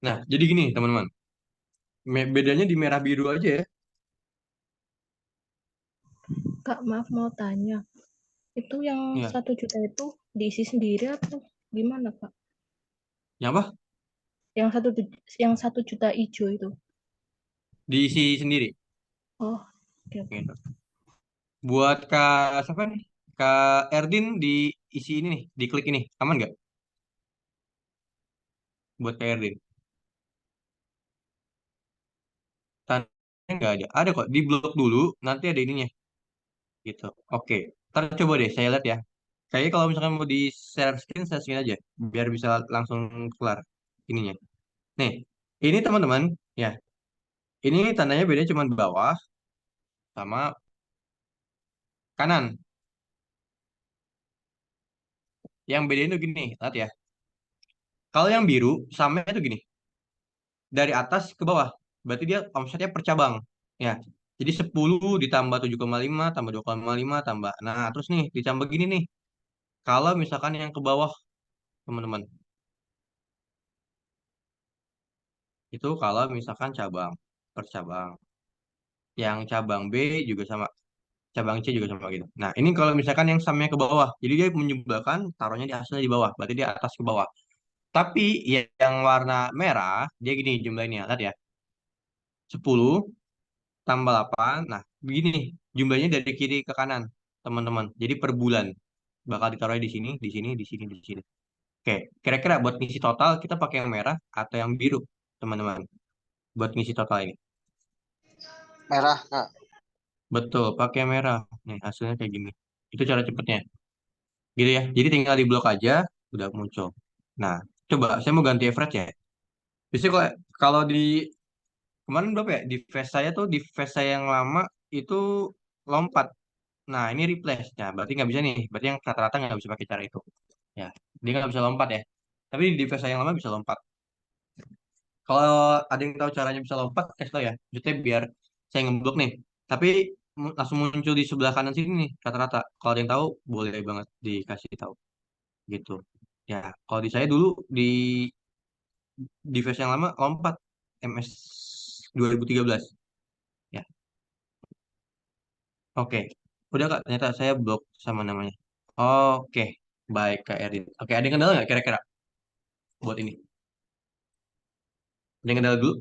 Nah, jadi gini teman-teman. Bedanya di merah biru aja ya. Kak, maaf mau tanya. Itu yang Ya, 1 juta itu diisi sendiri atau gimana, Kak? yang apa? Yang 1 juta hijau itu. Diisi sendiri. Oh, oke oke. Gitu. Buat Kak siapa nih? Kak Erdin diisi ini nih, diklik ini. Aman nggak? Buat Kak Erdin. Tandanya nggak ada. Ada kok. Di blok dulu, nanti ada ininya. Gitu. Oke. Ntar coba deh saya lihat ya. Kayaknya kalau misalkan mau di share screen aja. Biar bisa langsung kelar ininya. Nih, ini teman-teman. Ya, ini tandanya bedanya cuma bawah sama kanan. Yang bedain tuh gini, lihat ya. Kalau yang biru, sama itu gini. Dari atas ke bawah. Berarti dia omsetnya per cabang. Ya, jadi 10 ditambah 7,5 tambah 2,5 tambah. Nah, terus nih, ditambah gini nih. Kalau misalkan yang ke bawah, teman-teman. Itu kalau misalkan cabang per cabang. Yang cabang B juga sama, cabang C juga sama gitu. Nah, ini kalau misalkan yang samanya ke bawah, jadi dia menyumbangkan taruhnya di hasilnya di bawah, berarti dia atas ke bawah. Tapi yang warna merah, dia gini jumlahnya, lihat ya, 10 tambah 8. Nah, begini nih, jumlahnya dari kiri ke kanan, teman-teman. Jadi per bulan bakal ditaruhnya di sini, di sini, di sini, di sini. Oke, kira-kira buat ngisi total kita pakai yang merah atau yang biru, teman-teman, buat ngisi total ini. Merah, Kak. Betul, pakai yang merah. Nih, hasilnya kayak gini. Itu cara cepetnya. Gitu ya. Jadi tinggal di blok aja udah muncul. Nah, coba saya mau ganti average ya. Biasanya kalau di kemarin berapa ya? Di flash saya tuh di flash saya yang lama itu lompat. Nah, ini replace. Nah, berarti nggak bisa nih. Berarti yang rata-rata nggak bisa pakai cara itu. Ya, dia nggak bisa lompat ya. Tapi di flash saya yang lama bisa lompat. Kalau ada yang tahu caranya bisa lompat, kasih tahu ya. Maksudnya biar saya ngeblok nih. Tapi langsung muncul di sebelah kanan sini nih rata-rata. Kalau ada yang tahu, boleh banget dikasih tahu. Gitu. Ya, kalau di saya dulu di versi yang lama lompat MS 2013. Ya, oke. Udah Kak, ternyata saya blok sama namanya. Oke, baik Kak Erin. Oke, ada yang kendala nggak kira-kira buat ini? Ada yang kendala dulu?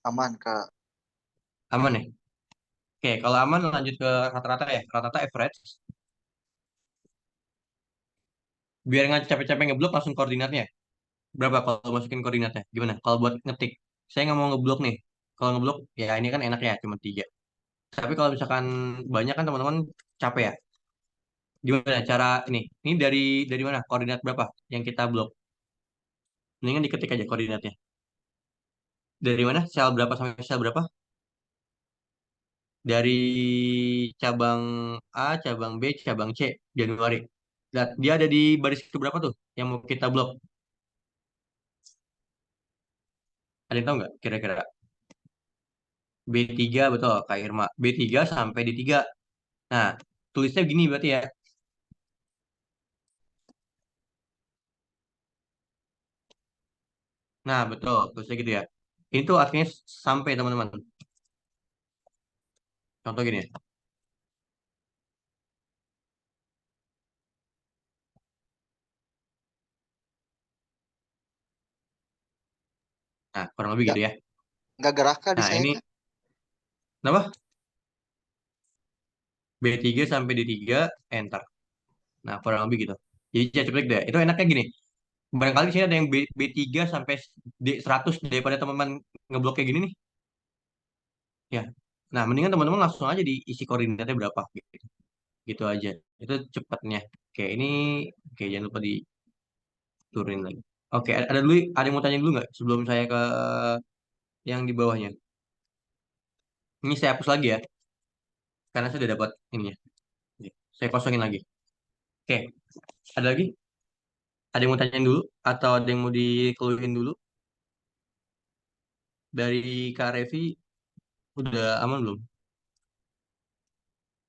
Aman, Kak. Aman ya? Oke, kalau aman lanjut ke rata-rata ya. Rata-rata average. Biar nggak capek-capek ngeblok langsung koordinatnya. Berapa kalau masukin koordinatnya? Gimana? Kalau buat ngetik. Saya nggak mau ngeblok nih. Kalau ngeblok, ya ini kan enak ya, cuma 3. Tapi kalau misalkan banyak kan teman-teman capek ya. Gimana cara ini? Ini dari mana? Koordinat berapa yang kita blok? Mendingan diketik aja koordinatnya. Dari mana? Sel berapa sampai sel berapa? Dari cabang A, cabang B, cabang C, Januari. Dan dia ada di baris ke berapa tuh yang mau kita blok? Ada yang tahu nggak kira-kira? B3 betul, Kak Irma. B3 sampai D3. Nah, tulisnya gini berarti ya. Nah, betul, tulisnya gitu ya. Ini tuh artinya sampai teman-teman. Contoh gini ya. Nah, kurang lebih Nggak, gitu ya. nggak gerak kak di Nah, saya ini kak. apa? B3 sampai D3, enter. Nah, kurang lebih gitu. Jadi ya cepet deh. Itu enaknya gini. Barangkali sini ada yang B3 sampai D100 daripada teman-teman ngeblok kayak gini nih. Ya. Nah, mendingan teman-teman langsung aja diisi koordinatnya berapa gitu. Gitu aja. Itu cepatnya. Oke, ini oke jangan lupa diturunin lagi. Oke, ada yang mau tanya dulu nggak sebelum saya ke yang di bawahnya? Ini saya hapus lagi ya, karena saya sudah dapat ininya. Oke, saya kosongin lagi. Oke, ada lagi? Ada yang mau tanyain dulu? Atau ada yang mau dikeluhin dulu? Dari Kak Revi, udah aman belum?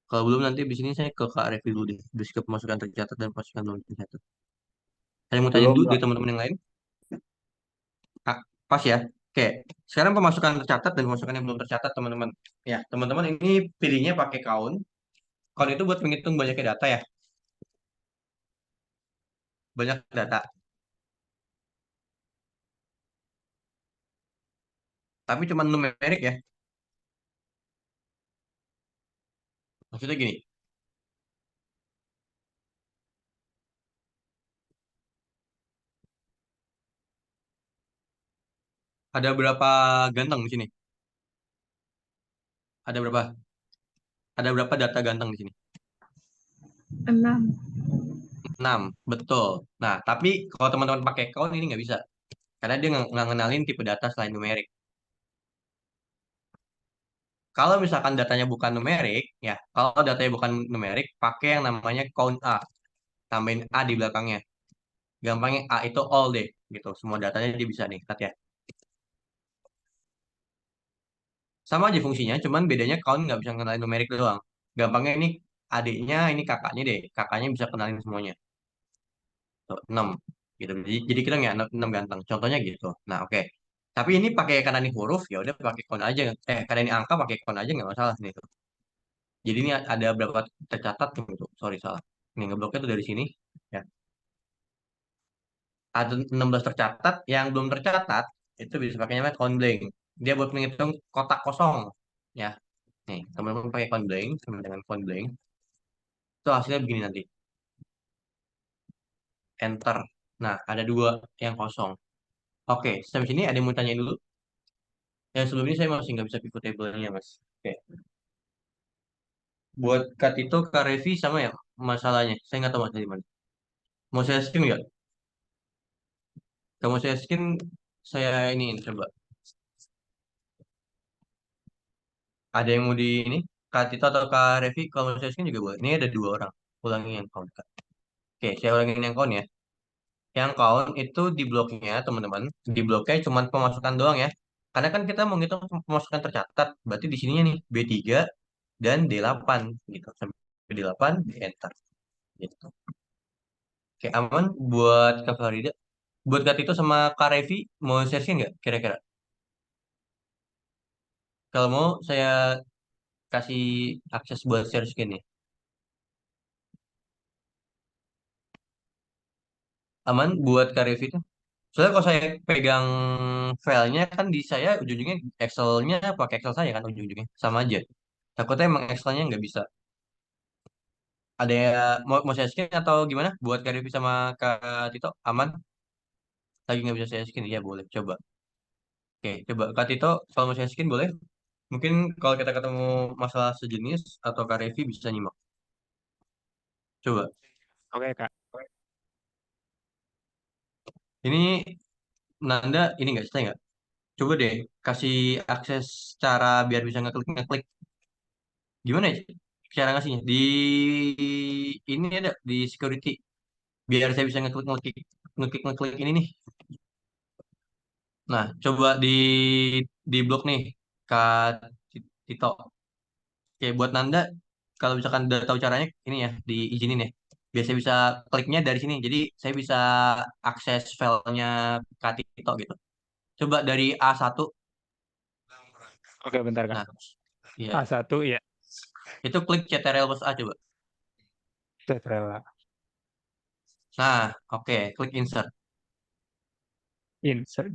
Kalau belum nanti di sini saya ke Kak Revi dulu deh. Terus ke pemasukan tercatat dan pemasukan belum tercatat. Ada yang mau tanya dulu Belum, dari Kak. teman-teman yang lain? Ah, pas ya? Oke, sekarang pemasukan tercatat dan pemasukan yang belum tercatat teman-teman. Ya, teman-teman ini pilihnya pakai count. Count itu buat menghitung banyaknya data ya. Banyak data. Tapi cuma numerik ya. Maksudnya gini, ada berapa ganteng di sini? Ada berapa? Ada berapa data ganteng di sini? 6. 6, betul. Nah, tapi kalau teman-teman pakai count ini nggak bisa. Karena dia nggak ngenalin tipe data selain numerik. Kalau misalkan datanya bukan numerik, ya, kalau datanya bukan numerik, pakai yang namanya count A. Tambahin A di belakangnya. Gampangnya A itu all deh, gitu. Semua datanya dia bisa nih, lihat ya. Sama aja fungsinya, cuman bedanya count nggak bisa ngenalin numerik doang. Gampangnya ini adiknya, ini kakaknya deh. Kakaknya bisa kenalin semuanya. Tuh, 6 gitu. Jadi kita nggak 6 ganteng. Contohnya gitu. Nah, oke. Tapi ini pakai karena ini huruf ya udah pakai count aja. Karena ini angka pakai count aja nggak masalah nih tuh. Jadi ini ada berapa tercatat gitu. Sorry salah. Nih ngebloknya tuh dari sini. Ya. Ada 16 tercatat, yang belum tercatat itu bisa pakai namanya count blank. Dia buat menghitung kotak kosong. Ya. Nih, teman-teman pakai count blank sama dengan count blank. Itu hasilnya begini nanti. Enter. Nah, ada dua yang kosong. Oke, sampai sini ada yang mau tanya dulu? Yang sebelum ini saya masih nggak bisa pivot table-nya, Mas. Oke. Buat Kak Tito, Kak Revi sama ya masalahnya. Saya nggak tahu masalah di mana. Mau saya skin nggak? Kalau mau saya skin, saya ini coba. Ada yang mau di ini? Kak Tito atau Kak Revi, kalau mau saya skin juga boleh. Ini ada dua orang. Ulangi yang count, Kak. Oke, saya ulangin yang count ya. Yang count itu di bloknya, teman-teman. Di bloknya cuma pemasukan doang ya. Karena kan kita mau ngitung pemasukan tercatat. Berarti di sininya nih, B3 dan D8 gitu. Sampai D8, di enter. Gitu. Oke, aman buat Kak Farida. Buat Kak Tito sama Kak Revi, mau share nggak kira-kira? Kalau mau, saya kasih akses buat share screen nih. Aman buat Kak Revi tuh. Soalnya kalau saya pegang filenya kan di saya ujung-ujungnya Excel-nya pakai Excel saya kan ujung-ujungnya. Sama aja. Takutnya emang Excel-nya nggak bisa. Ada mau share screen atau gimana? Buat Kak Revi sama Kak Tito, aman? Lagi nggak bisa share screen? Ya boleh, coba. Oke, coba Kak Tito, kalau mau share screen boleh? Mungkin kalau kita ketemu masalah sejenis atau Kak Revi bisa nyimak. Coba. Oke, Kak. Ini Nanda ini nggak saya nggak? Coba deh kasih akses cara biar bisa ngeklik. Gimana ya cara ngasihnya? Di ini ada di security biar saya bisa ngeklik ini nih. Nah, coba di blok nih, Kak Tito. Oke, buat Nanda, kalau misalkan udah tahu caranya, ini ya, diizinin ya. Biasa bisa kliknya dari sini. Jadi saya bisa akses filenya Kak Tito gitu. Coba dari A1. Oke, bentar Kak. Nah, iya. A1 ya, Itu klik CTRL plus A coba. Tetrela. Nah, oke, klik insert. Insert.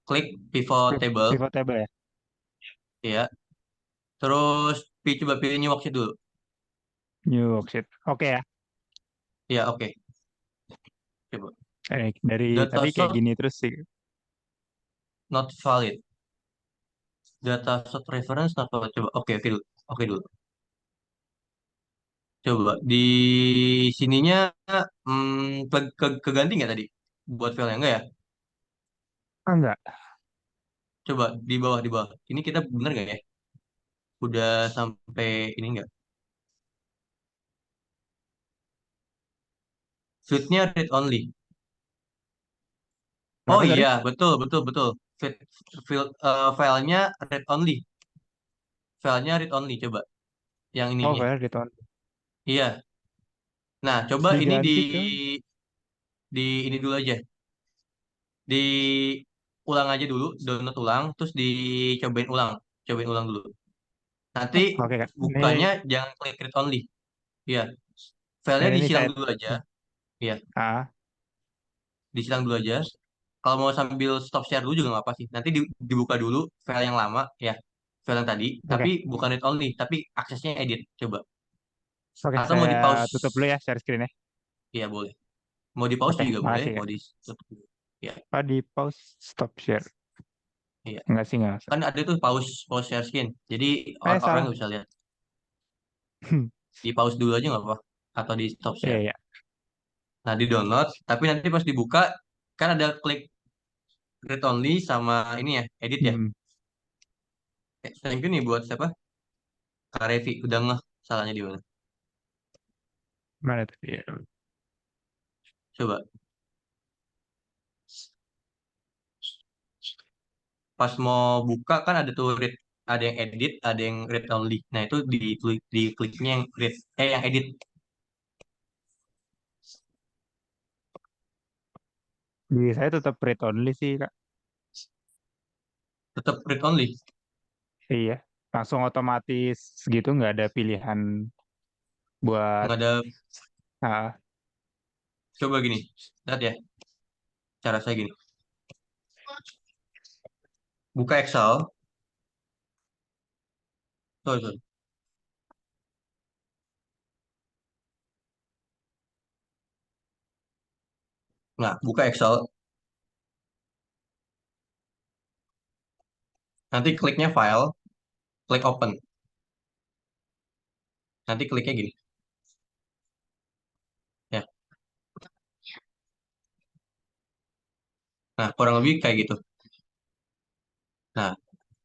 Klik pivot table, Pivot table ya. ya. Terus coba pilih new worksheet dulu. New worksheet. Oke ya. Ya, oke. Coba. Dari Data tadi kayak source gini terus sih. not valid. Data source reference not valid. Coba, oke, oke dulu. Oke dulu. Coba di sininya keganti nggak tadi buat filenya enggak ya? Ah, enggak. Coba di bawah. Ini kita bener nggak ya? Udah sampai ini nggak? Fieldnya read only. Oh Kenapa tadi? iya, betul betul betul. Filenya read only. Filenya read only. Coba yang Oh, ininya. file return. Iya. Nah, coba ini Diganti coy. di ini dulu aja. Ulang aja dulu, download ulang, terus dicobain ulang. Cobain ulang dulu. Nanti Oke Kak. bukanya jangan klik read only. Iya, filenya Ini disilang saya. dulu aja. Iya, Ah, disilang dulu aja. Kalau mau sambil stop share dulu juga nggak apa sih. Nanti dibuka dulu file yang lama, ya, file yang tadi. Tapi oke. bukan read only, tapi aksesnya edit. Coba. Oke, Atau mau saya di pause? tutup dulu ya share screen ya. Iya boleh. Mau di pause Oke, juga boleh. makasih Mau Kak. di tutup juga. Iya, Oh, di pause stop share. iya. Enggak sih, enggak usah. Kan ada tuh pause pause share screen. Jadi orang Salah. nggak bisa lihat. Di pause dulu aja nggak apa. Atau di stop Iya, share. iya. Nah, di download. Tapi nanti pas dibuka kan ada klik read only sama ini ya, edit ya. Hmm. Thank you nih buat siapa? Kak Revi. Udah ngeh salahnya di mana. Mana tuh? Iya. Coba. Pas mau buka kan ada tuh read, ada yang edit, ada yang read only. Nah, itu di kliknya yang read, yang edit. Di saya tetap read only sih Kak. Tetap read only. Iya. Langsung otomatis gitu nggak ada pilihan buat Nggak ada. ah, Coba gini. Lihat ya. Cara saya gini. Buka Excel. Sorry, sorry. Nah, buka Excel. Nanti kliknya file. Klik open. Nanti kliknya gini. Ya. Nah, kurang lebih kayak gitu. Nah,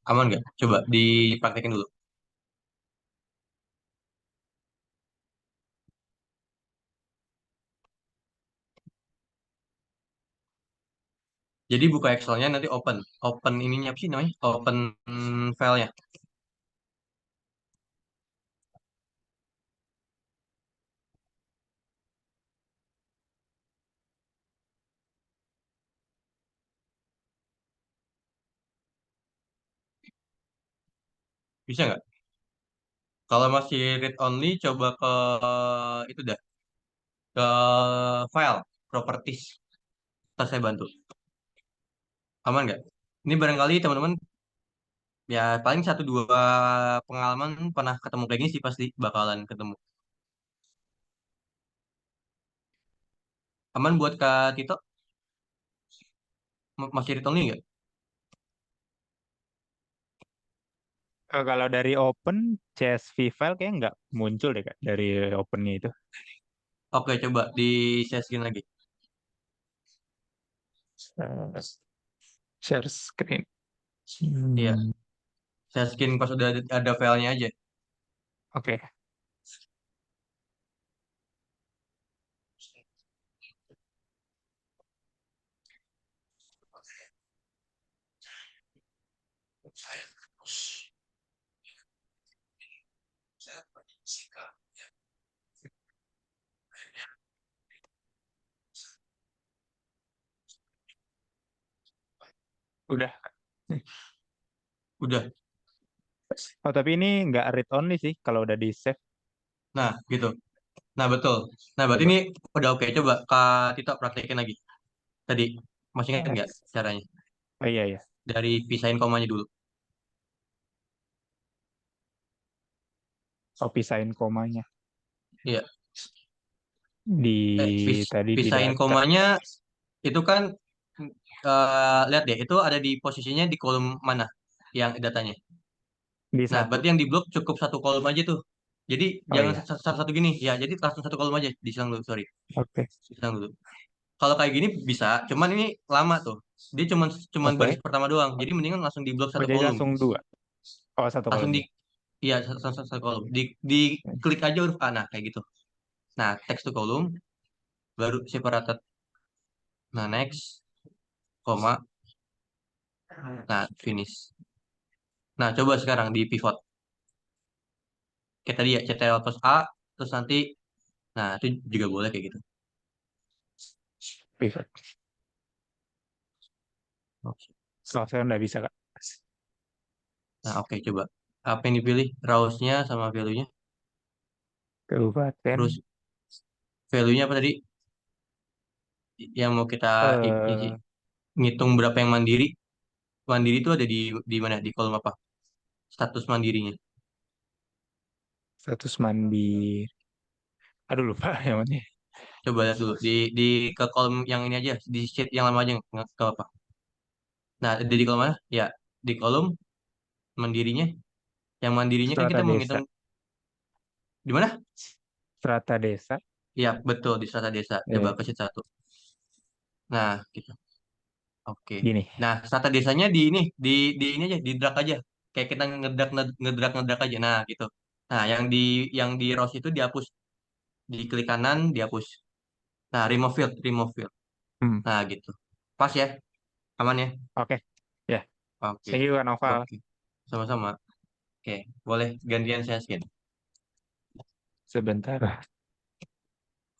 aman nggak? Coba dipraktekin dulu. Jadi buka Excelnya nanti open. Open ininya apa sih namanya? Open filenya. Bisa nggak? Kalau masih read only, coba ke itu dah. Ke file, properties. Ntar saya bantu. Aman nggak? Ini barangkali teman-teman ya paling satu dua pengalaman pernah ketemu kayak gini sih pasti bakalan ketemu. Aman buat Kak Tito? Masih read only nggak? kalau dari open CSV file kayak nggak muncul deh Kak dari opennya itu. Oke, coba di share screen lagi. Eh, share screen. Iya, Hmm, share screen pas udah ada filenya aja. oke. Udah. Udah. Oh, tapi ini nggak read only sih kalau udah di save. Nah, gitu. Nah, betul. Nah, berarti Coba. ini udah oke. Coba Kak Tito praktekin lagi. Tadi, masih ingat nggak Yes. caranya? Oh iya ya. Dari pisahin komanya dulu. Oh, pisahin komanya Iya. di tadi di Pisahin data komanya itu kan, lihat deh, itu ada di posisinya di kolom mana yang datanya. di Nah, satu. berarti yang di blok cukup satu kolom aja tuh. Jadi Oh jangan iya. satu-satu gini. Ya, jadi langsung satu kolom aja. Disilang dulu, sorry. Oke. Disilang dulu. Kalau kayak gini bisa, cuman ini lama tuh. Dia cuman cuman baris Oke. pertama doang. Jadi mendingan langsung di blok Oh satu jadi kolom. langsung dua. Oh satu Langsung di kolomnya. iya satu kolom. Di klik aja huruf A, nah kayak gitu. Nah, text to column baru separated. Nah, next, koma, nah finish. Nah, coba sekarang di pivot. Kayak tadi ya, CTRL plus A, terus nanti, nah itu juga boleh kayak gitu. Pivot. Oke. Oh saya nggak bisa kak. Nah, oke, coba. Apa yang dipilih? Rows-nya sama value-nya. Kabupaten. Terus value-nya apa tadi? Yang mau kita Eh ngitung berapa yang mandiri. Mandiri itu ada di mana? Di kolom apa? Status mandirinya. status mandiri. Aduh lupa yang mana. Coba lihat dulu. Di ke kolom yang ini aja. Di sheet yang lama aja. Ke apa? Nah, di kolom mana? Ya, di kolom mandirinya. Yang mandirinya kan Strata kita desa. menghitung di mana? Strata desa. Iya, betul di strata desa. Coba Eh, ke sheet 1. Nah, gitu. Oke. gini. Nah, strata desanya di ini aja, di drag aja. Kayak kita ngedrak aja. Nah, gitu. Nah, yang di rows itu dihapus. Di klik kanan dihapus. Nah, remove field. Hmm. Nah, gitu. Pas ya? Aman ya? Oke. Ya. Oke. Thank you Kak Noval. Oke. Sama-sama. Oke. Boleh gantian saya skin. Sebentar.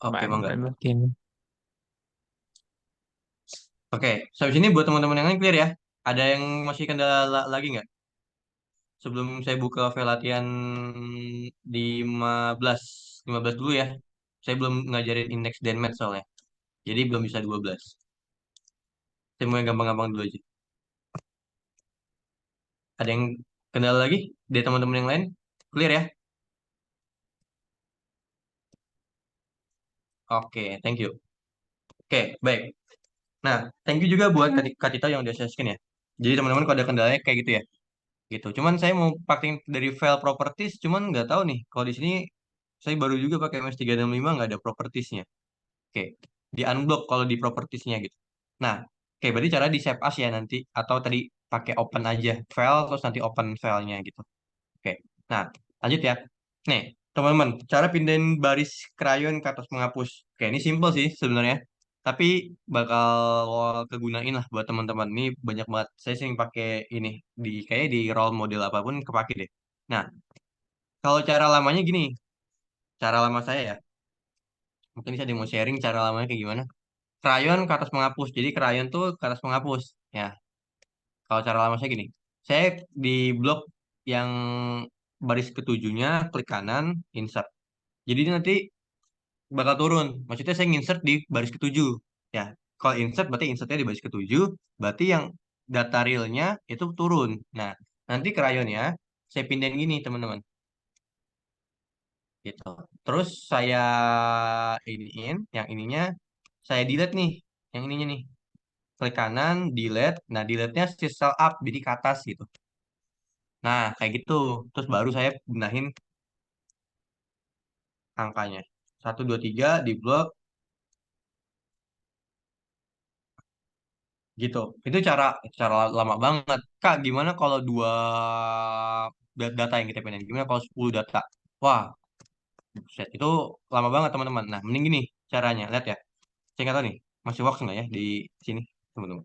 Oke, mangga. Makin. Oke. Sampai sini buat teman-teman yang lain clear ya? Ada yang masih kendala lagi nggak? Sebelum saya buka file latihan 15, 15 dulu ya. Saya belum ngajarin indeks dan match soalnya. Jadi belum bisa 12. Saya mau yang gampang-gampang dulu aja. Ada yang kendala lagi dari teman-teman yang lain? Clear ya? Oke, thank you. Oke, baik. Nah, thank you juga buat Kak Tito yang udah saya skin ya. Jadi teman-teman kalau ada kendalanya kayak gitu ya. Gitu. Cuman saya mau pakai dari file properties, cuman nggak tahu nih. Kalau di sini saya baru juga pakai MS365 nggak ada propertiesnya. Oke, di unblock kalau di propertiesnya gitu. Nah, oke berarti cara di save as ya nanti atau tadi pakai open aja file terus nanti open filenya gitu. Oke. Nah, lanjut ya. Nih, teman-teman, cara pindahin baris krayon ke atas menghapus. Oke, ini simple sih sebenarnya. Tapi bakal kegunain lah buat teman-teman. Ini banyak banget. Saya sering pakai ini kayak di role model apapun kepake deh. Nah, kalau cara lamanya gini, cara lama saya ya. Mungkin saya mau sharing cara lamanya kayak gimana. Krayon ke atas menghapus. Jadi krayon tuh ke atas menghapus. Ya, kalau cara lama saya gini. Saya di blok yang baris ketujuhnya klik kanan, insert. Jadi nanti bakal turun. Maksudnya saya insert di baris ketujuh. Ya, kalau insert berarti insertnya di baris ketujuh. Berarti yang data realnya itu turun. Nah, nanti krayonnya saya pindahin gini teman-teman. Gitu. Terus saya iniin, yang ininya saya delete nih, yang ininya nih. Klik kanan, delete. Nah, delete-nya si cell up, jadi ke atas gitu. Nah, kayak gitu. Terus baru saya benahin angkanya. 1, 2, 3 di blok gitu. Itu cara cara lama banget. Kak, gimana kalau dua data yang kita pindahin? Gimana kalau 10 data? Wah, buset. Itu lama banget teman-teman. Nah, mending gini caranya. Lihat ya. Saya nggak tahu nih, masih works nggak ya di sini, teman-teman.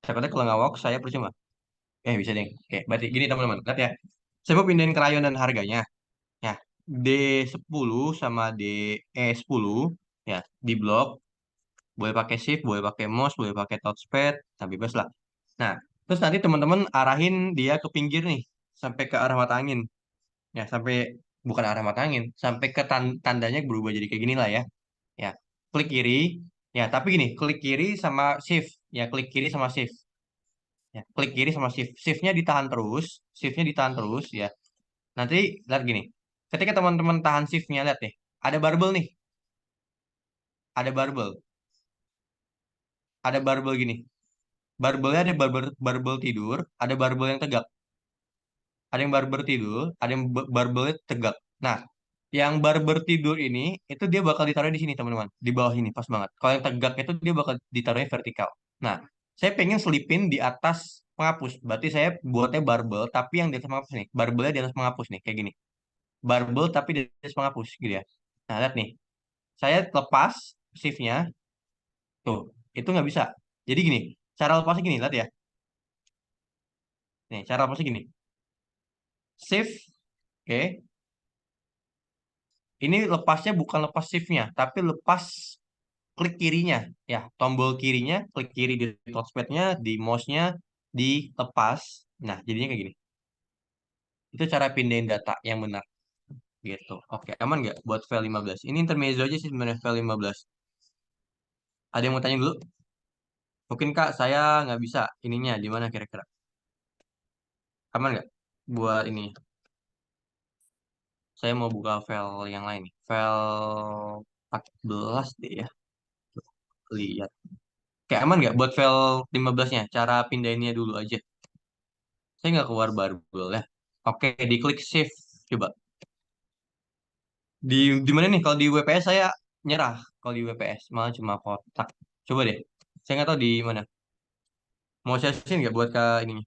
Saya kata kalau nggak works, saya percuma. Bisa deh. Oke, berarti gini teman-teman. Lihat ya. Saya mau pindahin krayon dan harganya. Ya. D10 sama DE10 ya di blok, boleh pakai shift, boleh pakai mouse, boleh pakai touchpad, nah bebas lah. Nah, terus nanti teman-teman arahin dia ke pinggir nih, sampai ke arah mata angin. Ya, sampai bukan arah mata angin, sampai ke tandanya berubah jadi kayak gini lah ya. Ya, klik kiri. Ya, tapi gini, klik kiri sama shift. Ya, klik kiri sama shift. Ya, klik kiri sama shift. Shiftnya ditahan terus, shiftnya ditahan terus ya. Nanti lihat gini. Ketika teman-teman tahan shiftnya, lihat nih, ada barbel nih, ada barbel, ada barbel gini. Barbelnya ada barbel tidur, ada barbel yang tegak. Ada yang barber tidur, ada yang barbelnya tegak. Nah, yang barber tidur ini itu dia bakal ditaruh di sini teman-teman, di bawah ini pas banget. Kalau yang tegak itu dia bakal ditaruhnya vertikal. Nah, saya pengen selipin di atas penghapus. Berarti saya buatnya barbel tapi yang di atas penghapus nih. Barbelnya di atas penghapus nih kayak gini. Barbel tapi di atas penghapus gitu ya. Nah, lihat nih. Saya lepas shift-nya tuh. Itu nggak bisa. Jadi gini, cara lepasnya gini, lihat ya. Nih, cara lepasnya gini. Shift, oke. Ini lepasnya bukan lepas shift-nya, tapi lepas klik kirinya. Ya, tombol kirinya, klik kiri di touchpad-nya, di mouse-nya, dilepas. Nah, jadinya kayak gini. Itu cara pindahin data yang benar. Gitu. Oke, aman nggak buat file 15? Ini intermezzo aja sih sebenarnya file 15. Ada yang mau tanya dulu? Mungkin Kak, saya nggak bisa ininya di mana kira-kira? Aman nggak buat ini? Saya mau buka file yang lain nih. File 14 deh ya. Lihat. Oke, aman nggak buat file 15-nya? Cara pindahinnya dulu aja. Saya nggak keluar barbel ya. Oke, diklik shift. Coba. Di mana nih? Kalau di WPS saya nyerah. Kalau di WPS malah cuma kotak. Coba deh. Saya nggak tahu di mana. Mau saya share nggak buat ke ininya?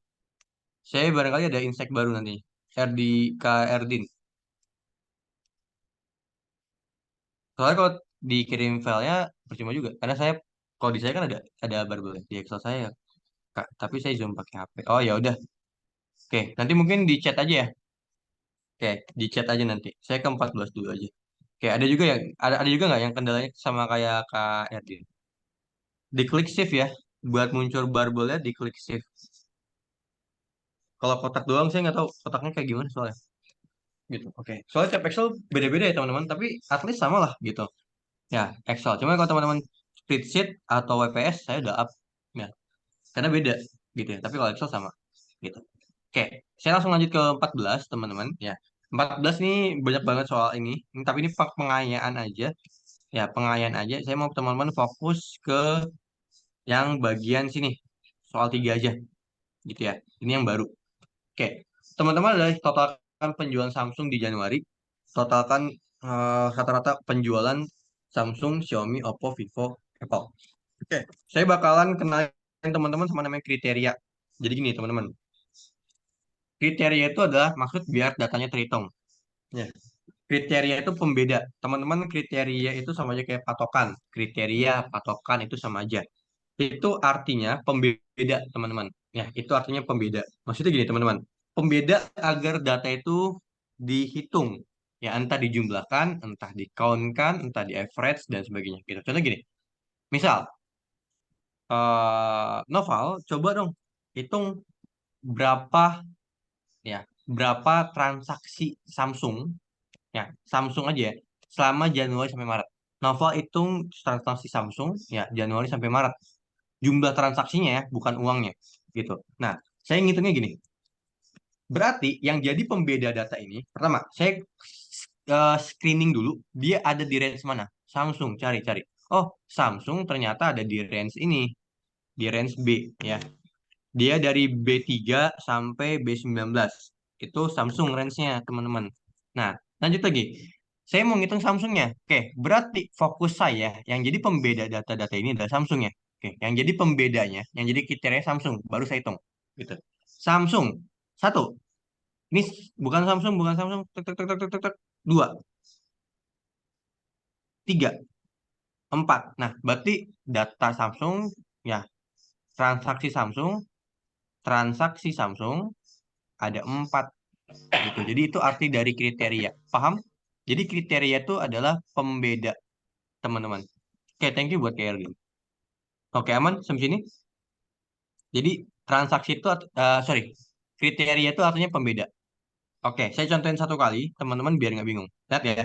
Saya barangkali ada insect baru nanti. RD K Erdin. Soalnya kalau dikirim filenya percuma juga. Karena saya kalau di saya kan ada barbel di Excel saya, Kak. Tapi saya zoom pakai HP. Oh ya udah. Oke, nanti mungkin di chat aja ya. Oke, di chat aja nanti. Saya ke 14 dulu aja. Oke, ada juga nggak yang kendalanya sama kayak Kak Erdin? Diklik shift ya. Buat muncul barbelnya diklik shift. Kalau kotak doang saya nggak tahu kotaknya kayak gimana soalnya. Gitu. Oke. Soalnya tiap Excel beda-beda ya teman-teman. Tapi at least sama lah gitu. Ya, Excel. Cuma kalau teman-teman spreadsheet atau WPS saya udah up. Ya, karena beda gitu ya. Tapi kalau Excel sama gitu. Oke, saya langsung lanjut ke 14 teman-teman. Ya, 14 nih banyak banget soal ini. Tapi ini pengayaan aja. Ya, pengayaan aja. Saya mau teman-teman fokus ke yang bagian sini. Soal 3 aja gitu ya. Ini yang baru. Oke, teman-teman adalah totalkan penjualan Samsung di Januari. Totalkan rata-rata penjualan Samsung, Xiaomi, Oppo, Vivo, Apple. Oke, saya bakalan kenalin teman-teman sama namanya kriteria. Jadi gini teman-teman, kriteria itu adalah maksud biar datanya terhitung. Ya. Kriteria itu pembeda. Teman-teman kriteria itu sama aja kayak patokan. Kriteria, patokan itu sama aja. Itu artinya pembeda, teman-teman. Ya, itu artinya pembeda. Maksudnya gini, teman-teman. Pembeda agar data itu dihitung. Ya, entah dijumlahkan, entah di-count-kan, entah di average, dan sebagainya. Gitu. Contoh gini. Misal, Noval, coba dong hitung berapa ya, berapa transaksi Samsung, ya, Samsung aja ya, selama Januari sampai Maret. Noval hitung transaksi Samsung, ya, Januari sampai Maret. Jumlah transaksinya ya, bukan uangnya, gitu. Nah, saya ngitungnya gini. Berarti yang jadi pembeda data ini, pertama, saya screening dulu, dia ada di range mana? Samsung, cari-cari. Oh, Samsung ternyata ada di range ini, di range B, ya. Dia dari B3 sampai B19. Itu Samsung range-nya, teman-teman. Nah, lanjut lagi. Saya mau ngitung Samsungnya. Oke, berarti fokus saya yang jadi pembeda data-data ini adalah Samsungnya. Oke, yang jadi pembedanya, yang jadi kriteria Samsung, baru saya hitung. Gitu. Samsung, satu. Ini bukan Samsung, bukan Samsung. Tek, tek, tek, tek, tek, tek, tek. Dua, tiga, empat. Nah, berarti data Samsung, ya, transaksi Samsung, transaksi Samsung, ada 4 gitu. Jadi itu arti dari kriteria. Paham? Jadi kriteria itu adalah pembeda, teman-teman. Oke, thank you buat KRG. Oke, aman sampai sini. Jadi transaksi itu, sorry, kriteria itu artinya pembeda. Oke, saya contohin satu kali, teman-teman biar nggak bingung. Lihat ya,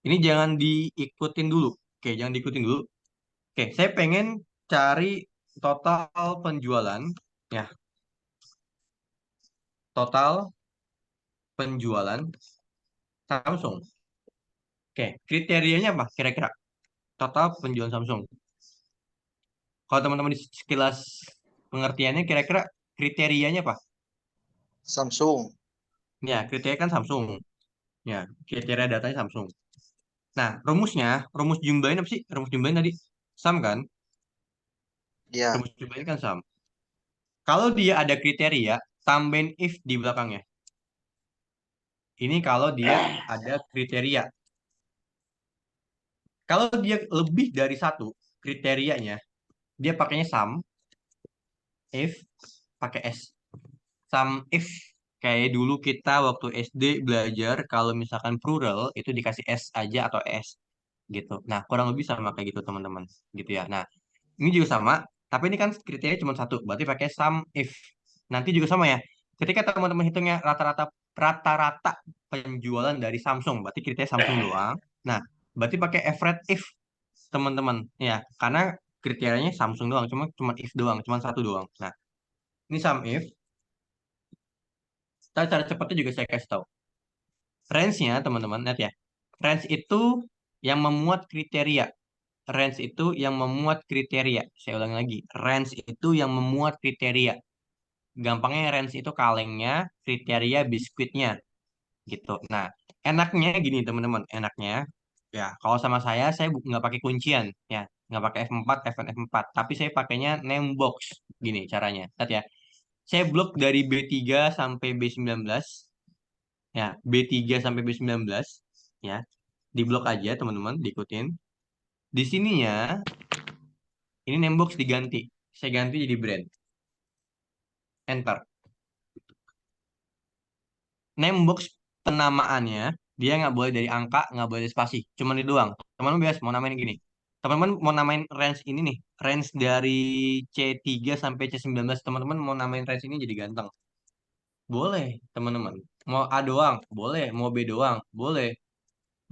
ini jangan diikutin dulu. Oke, jangan diikutin dulu. Oke, saya pengen cari total penjualan, ya, total penjualan Samsung. Oke, kriterianya apa kira-kira? Total penjualan Samsung. Kalau teman-teman di sekilas pengertiannya kira-kira kriterianya apa? Samsung. Ya, kriteria kan Samsung. Ya, kriteria datanya Samsung. Nah, rumus jumlahin apa sih? Rumus jumlahin tadi sum kan? Ya, Rumus jumlahin kan sum. Kalau dia ada kriteria, tambahin if di belakangnya. Ini kalau dia ada kriteria. Kalau dia lebih dari satu kriterianya, dia pakainya sum if pakai S. Sum if kayak dulu kita waktu SD belajar kalau misalkan plural itu dikasih S aja atau S gitu. Nah, kurang lebih sama kayak gitu teman-teman, gitu ya. Nah, ini juga sama, tapi ini kan kriteria cuma satu, berarti pakai sum if. Nanti juga sama ya. Ketika teman-teman hitungnya rata-rata penjualan dari Samsung, berarti kriteria Samsung doang. Nah, berarti pakai average if teman-teman ya, karena kriterianya Samsung doang, cuma if doang, cuma satu doang. Nah, ini sum if. Cara cepatnya juga saya kasih tahu. Range-nya teman-teman lihat ya. Range itu yang memuat kriteria. Range itu yang memuat kriteria. Saya ulangi lagi. Range itu yang memuat kriteria. Gampangnya range itu kalengnya, kriteria biskuitnya gitu. Nah, enaknya gini teman-teman. Enaknya ya kalau sama saya nggak pakai kuncian ya. Nggak pakai F4, F1, F4. Tapi saya pakainya name box. Gini caranya. Lihat ya. Saya blok dari B3 sampai B19. Ya, B3 sampai B19. Ya, di blok aja teman-teman, diikutin. Di sininya, ini name box diganti. Saya ganti jadi brand. Enter. Name box penamaannya, dia nggak boleh dari angka, nggak boleh dari spasi. Cuman itu doang. Teman-teman bebas mau namain gini. Teman-teman mau namain range ini nih. Range dari C3 sampai C19. Teman-teman mau namain range ini jadi ganteng. Boleh, teman-teman. Mau A doang, boleh. Mau B doang, boleh.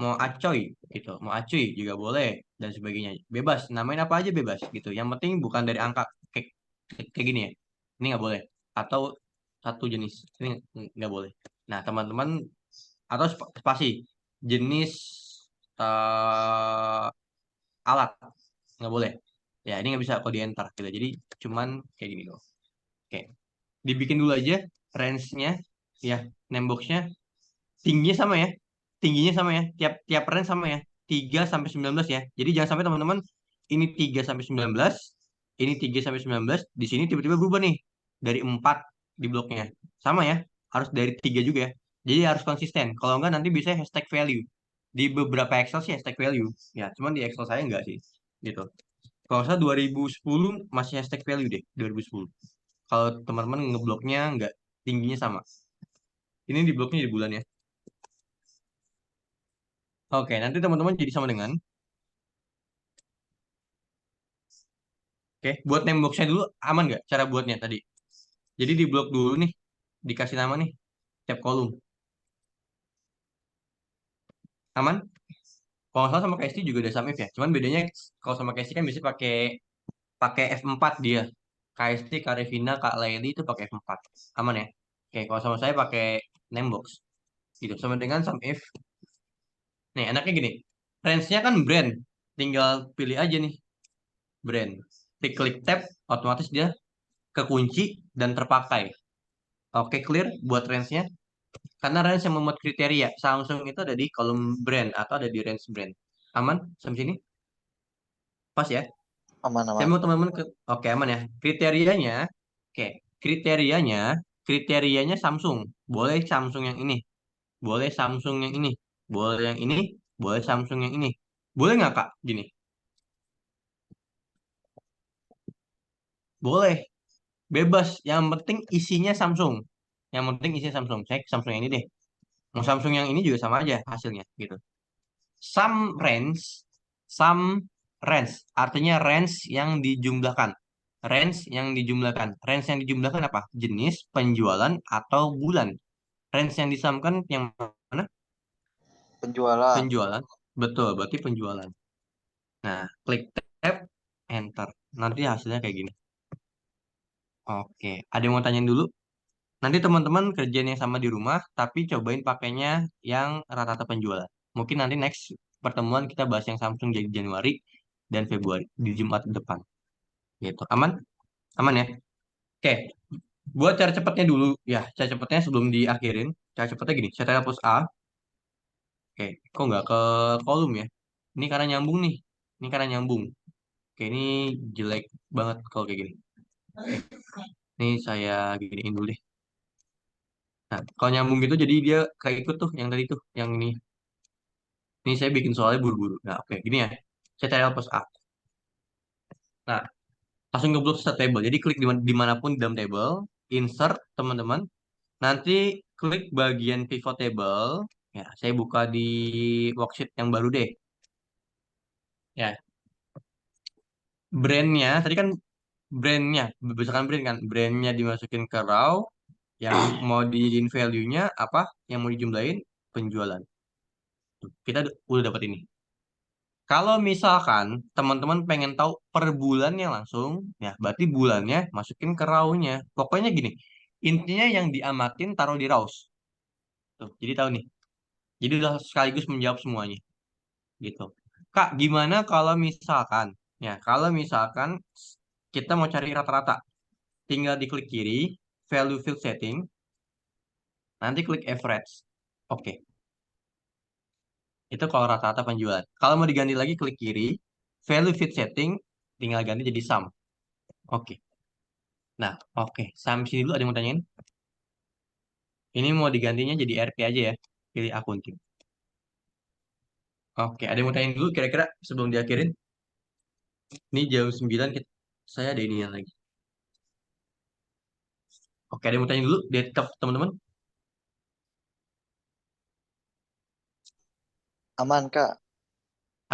Mau acoy gitu, mau acuy juga boleh dan sebagainya. Bebas, namain apa aja bebas gitu. Yang penting bukan dari angka kayak, kayak gini ya. Ini nggak boleh. Atau satu jenis ini nggak boleh. Nah, teman-teman atau spasi jenis eh, alat nggak boleh. Ya, ini nggak bisa kalau di enter gitu. Jadi cuman kayak gini loh. Oke, dibikin dulu aja range-nya ya, name box-nya. Tingginya sama ya. Tingginya sama ya. Tiap tiap range sama ya. 3 sampai 19 ya. Jadi jangan sampai teman-teman ini 3 sampai 19, ini 3 sampai 19, di sini tiba-tiba berubah nih dari 4 di bloknya. Sama ya. Harus dari 3 juga ya. Jadi harus konsisten. Kalau enggak nanti bisa hashtag value. Di beberapa Excel sih hashtag value. Ya, cuman di Excel saya enggak sih. Gitu. Kalau saya 2010 masih hashtag value deh, 2010. Kalau teman-teman ngebloknya enggak tingginya sama. Ini di bloknya di bulan ya. Oke, nanti teman-teman jadi sama dengan. Oke, buat name box-nya dulu aman nggak cara buatnya tadi? Jadi di blok dulu nih, dikasih nama nih, tiap kolom. Aman? Kalau nggak salah sama KST juga ada sum if ya. Cuman bedanya kalau sama KST kan bisa pakai pakai F4 dia. KST, Kak Revina, Kak Laili itu pakai F4. Aman ya? Oke, kalau sama saya pakai name box. Gitu, sama dengan sum if. Nih, enaknya gini. Range-nya kan brand. Tinggal pilih aja nih, brand. Klik tab, otomatis dia kekunci dan terpakai. Oke, clear buat range-nya. Karena range yang membuat kriteria. Samsung itu ada di kolom brand atau ada di range brand. Aman? Sampai sini? Pas ya? Saya aman-aman. mau teman-teman ke... Oke, aman ya. Kriterianya, oke. Kriterianya, kriterianya Samsung. Boleh Samsung yang ini. Boleh Samsung yang ini. Boleh yang ini. Boleh Samsung yang ini. Boleh nggak, Kak? Gini. Boleh. Bebas. Yang penting isinya Samsung. Yang penting isinya Samsung. Saya Samsung yang ini deh. Mau Samsung yang ini juga sama aja hasilnya gitu. Sum range, sum range, artinya range yang dijumlahkan. Range yang dijumlahkan. Range yang dijumlahkan apa? Jenis, penjualan, atau bulan. Range yang disamkan yang mana? Penjualan. Penjualan. Betul, berarti penjualan. Nah, klik tab, enter. Nanti hasilnya kayak gini. Oke, ada yang mau tanyain dulu? Nanti teman-teman kerjaan yang sama di rumah, tapi cobain pakainya yang rata-rata penjualan. Mungkin nanti next pertemuan kita bahas yang Samsung jadi Januari dan Februari di Jumat depan. Gitu. Aman? Aman ya? Oke, buat cara cepatnya dulu. Ya, cara cepatnya sebelum diakhirin. Cara cepatnya gini, saya hapus A. Oke, kok nggak ke kolom ya? Ini karena nyambung nih. Ini karena nyambung. Oke, ini jelek banget kalau kayak gini. Ini saya giniin dulu deh. Nah, kalau nyambung gitu jadi dia kayak ikut tuh yang tadi tuh, yang ini. Ini saya bikin soalnya buru-buru. Nah, oke, gini ya. Saya cari plus A. Nah, langsung ngeblok start table. Jadi klik dimanapun di dalam table, insert teman-teman. Nanti klik bagian pivot table. Ya, saya buka di worksheet yang baru deh. Ya, brandnya tadi kan brandnya berdasarkan brand kan, brandnya dimasukin ke raw. Yang mau dijadiin value-nya apa? Yang mau dijumlahin penjualan. Tuh, kita udah dapat ini. Kalau misalkan teman-teman pengen tahu per bulannya langsung, ya berarti bulannya masukin ke raw-nya. Pokoknya gini, intinya yang diamatin taruh di raws. Tuh, jadi tahu nih. Jadi udah sekaligus menjawab semuanya, gitu. Kak, gimana kalau misalkan, ya kalau misalkan kita mau cari rata-rata, tinggal diklik kiri, value field setting, nanti klik average. Oke, itu kalau rata-rata penjualan. Kalau mau diganti lagi, klik kiri, value field setting, tinggal ganti jadi sum. Oke. Nah, oke. Sampai sini dulu ada yang mau tanyain? Ini mau digantinya jadi RP aja ya. Pilih akunting. Oke, ada yang mau tanyain dulu kira-kira sebelum diakhirin? Ini jam 9 saya ada ini yang lagi. Oke, ada yang mau tanya dulu di teman-teman? Aman, Kak.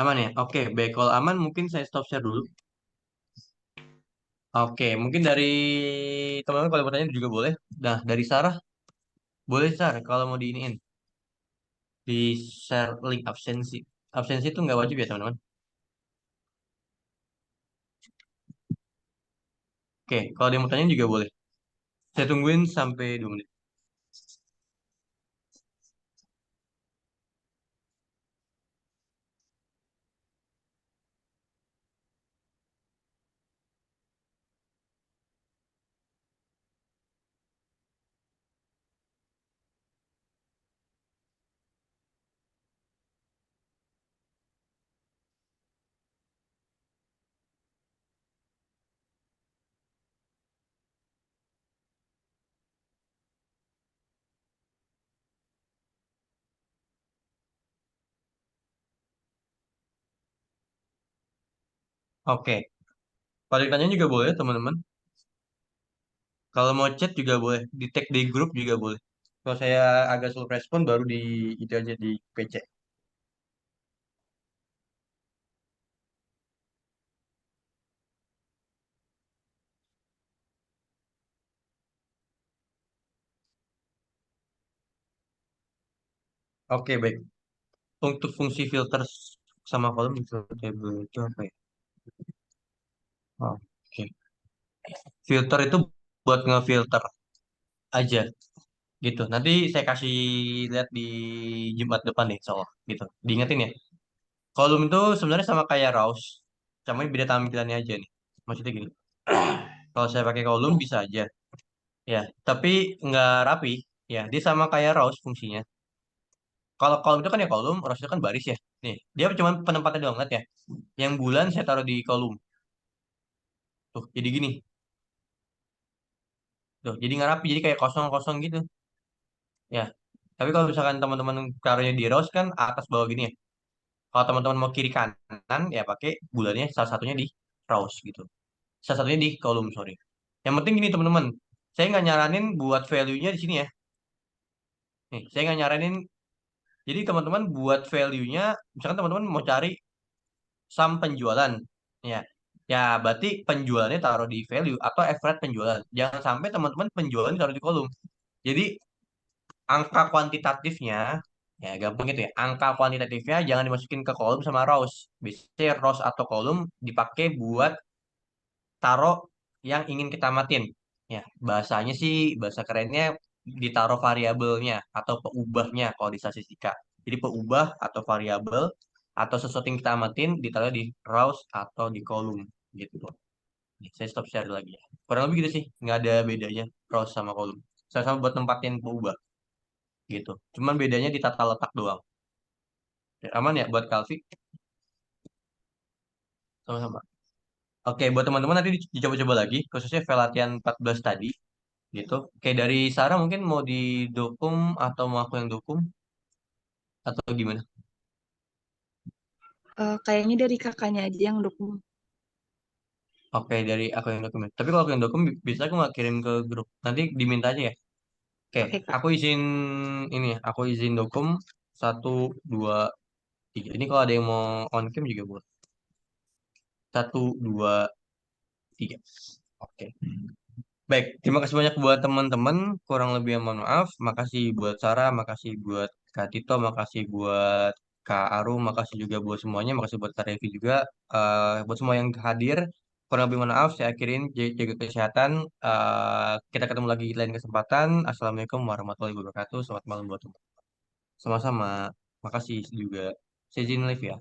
Aman ya? Oke, baik. Kalau aman mungkin saya stop share dulu. Oke, mungkin dari teman-teman kalau mau tanya juga boleh. Nah, dari Sarah, boleh Sarah kalau mau diiniin. Di share link absensi. Absensi itu nggak wajib ya teman-teman? Oke, kalau dia mau tanya juga boleh. Saya tungguin sampai 2 menit. Oke, kalau ditanya juga boleh teman-teman. Kalau mau chat juga boleh. Di tag di grup juga boleh. Kalau saya agak sulit respon baru di itu aja di PC. Oke, baik. Untuk fungsi filter sama kolom filter table itu apa ya? Oke. Filter itu buat ngefilter aja gitu. Nanti saya kasih lihat di Jumat depan deh soal gitu. Diingetin ya. Kolom itu sebenarnya sama kayak rows, cuma beda tampilannya aja nih. Maksudnya gini. Kalau saya pakai kolom bisa aja, ya. Tapi nggak rapi, ya. Dia sama kayak rows fungsinya. Kalau kolom itu kan ya kolom, rows itu kan baris ya. Nih, dia cuma penempatnya doang lihat ya. Yang bulan saya taruh di kolom. Tuh, jadi gini. Tuh, jadi nggak rapi, jadi kayak kosong-kosong gitu. Ya. Tapi kalau misalkan teman-teman taruhnya di rows kan atas bawah gini ya. Kalau teman-teman mau kiri kanan ya pakai bulannya salah satunya di rows gitu. Salah satunya di kolom, sorry. Yang penting gini teman-teman. Saya nggak nyaranin buat value-nya di sini ya. Nih, saya nggak nyaranin Jadi teman-teman buat value-nya, misalkan teman-teman mau cari sum penjualan, ya, ya berarti penjualannya taruh di value atau average penjualan. Jangan sampai teman-teman penjualan taruh di kolom. Jadi angka kuantitatifnya, ya gampang gitu ya, angka kuantitatifnya jangan dimasukin ke kolom sama rows. Biasanya rows atau kolom dipakai buat taruh yang ingin kita matin. Ya, bahasanya sih, bahasa kerennya ditaruh variabelnya atau peubahnya kalau di statistika. Jadi peubah atau variabel atau sesuatu yang kita amatin ditaruh di rows atau di kolom gitu. Nih, saya stop share lagi ya. Kurang lebih gitu sih, nggak ada bedanya rows sama kolom. Sama-sama buat nempatin peubah gitu. Cuman bedanya di tata letak doang. Ya, aman ya buat Kalvi? Sama-sama. Oke, buat teman-teman nanti dicoba-coba lagi, khususnya file latihan 14 tadi, gitu. Oke, dari Sarah mungkin mau didokum atau mau aku yang dokum atau gimana? Kayaknya dari kakaknya aja yang dukung. Oke, dari aku yang dokumen. Tapi kalau aku yang dokum, bisa aku nggak kirim ke grup. Nanti diminta aja ya. Oke, Oke, Kak. aku izin ini ya, aku izin dokum 1, 2, 3. Ini kalau ada yang mau on cam juga boleh. 1, 2, 3. Oke. Baik, terima kasih banyak buat teman-teman. Kurang lebih mohon maaf. Makasih buat Sarah, makasih buat Kak Tito, makasih buat Kak Arum, makasih juga buat semuanya, makasih buat Kak Revi juga. Buat semua yang hadir, kurang lebih mohon maaf. Saya akhirin jaga kesehatan. Kita ketemu lagi di lain kesempatan. Assalamualaikum warahmatullahi wabarakatuh. Selamat malam buat teman. Sama-sama. Makasih juga. Saya izin live ya.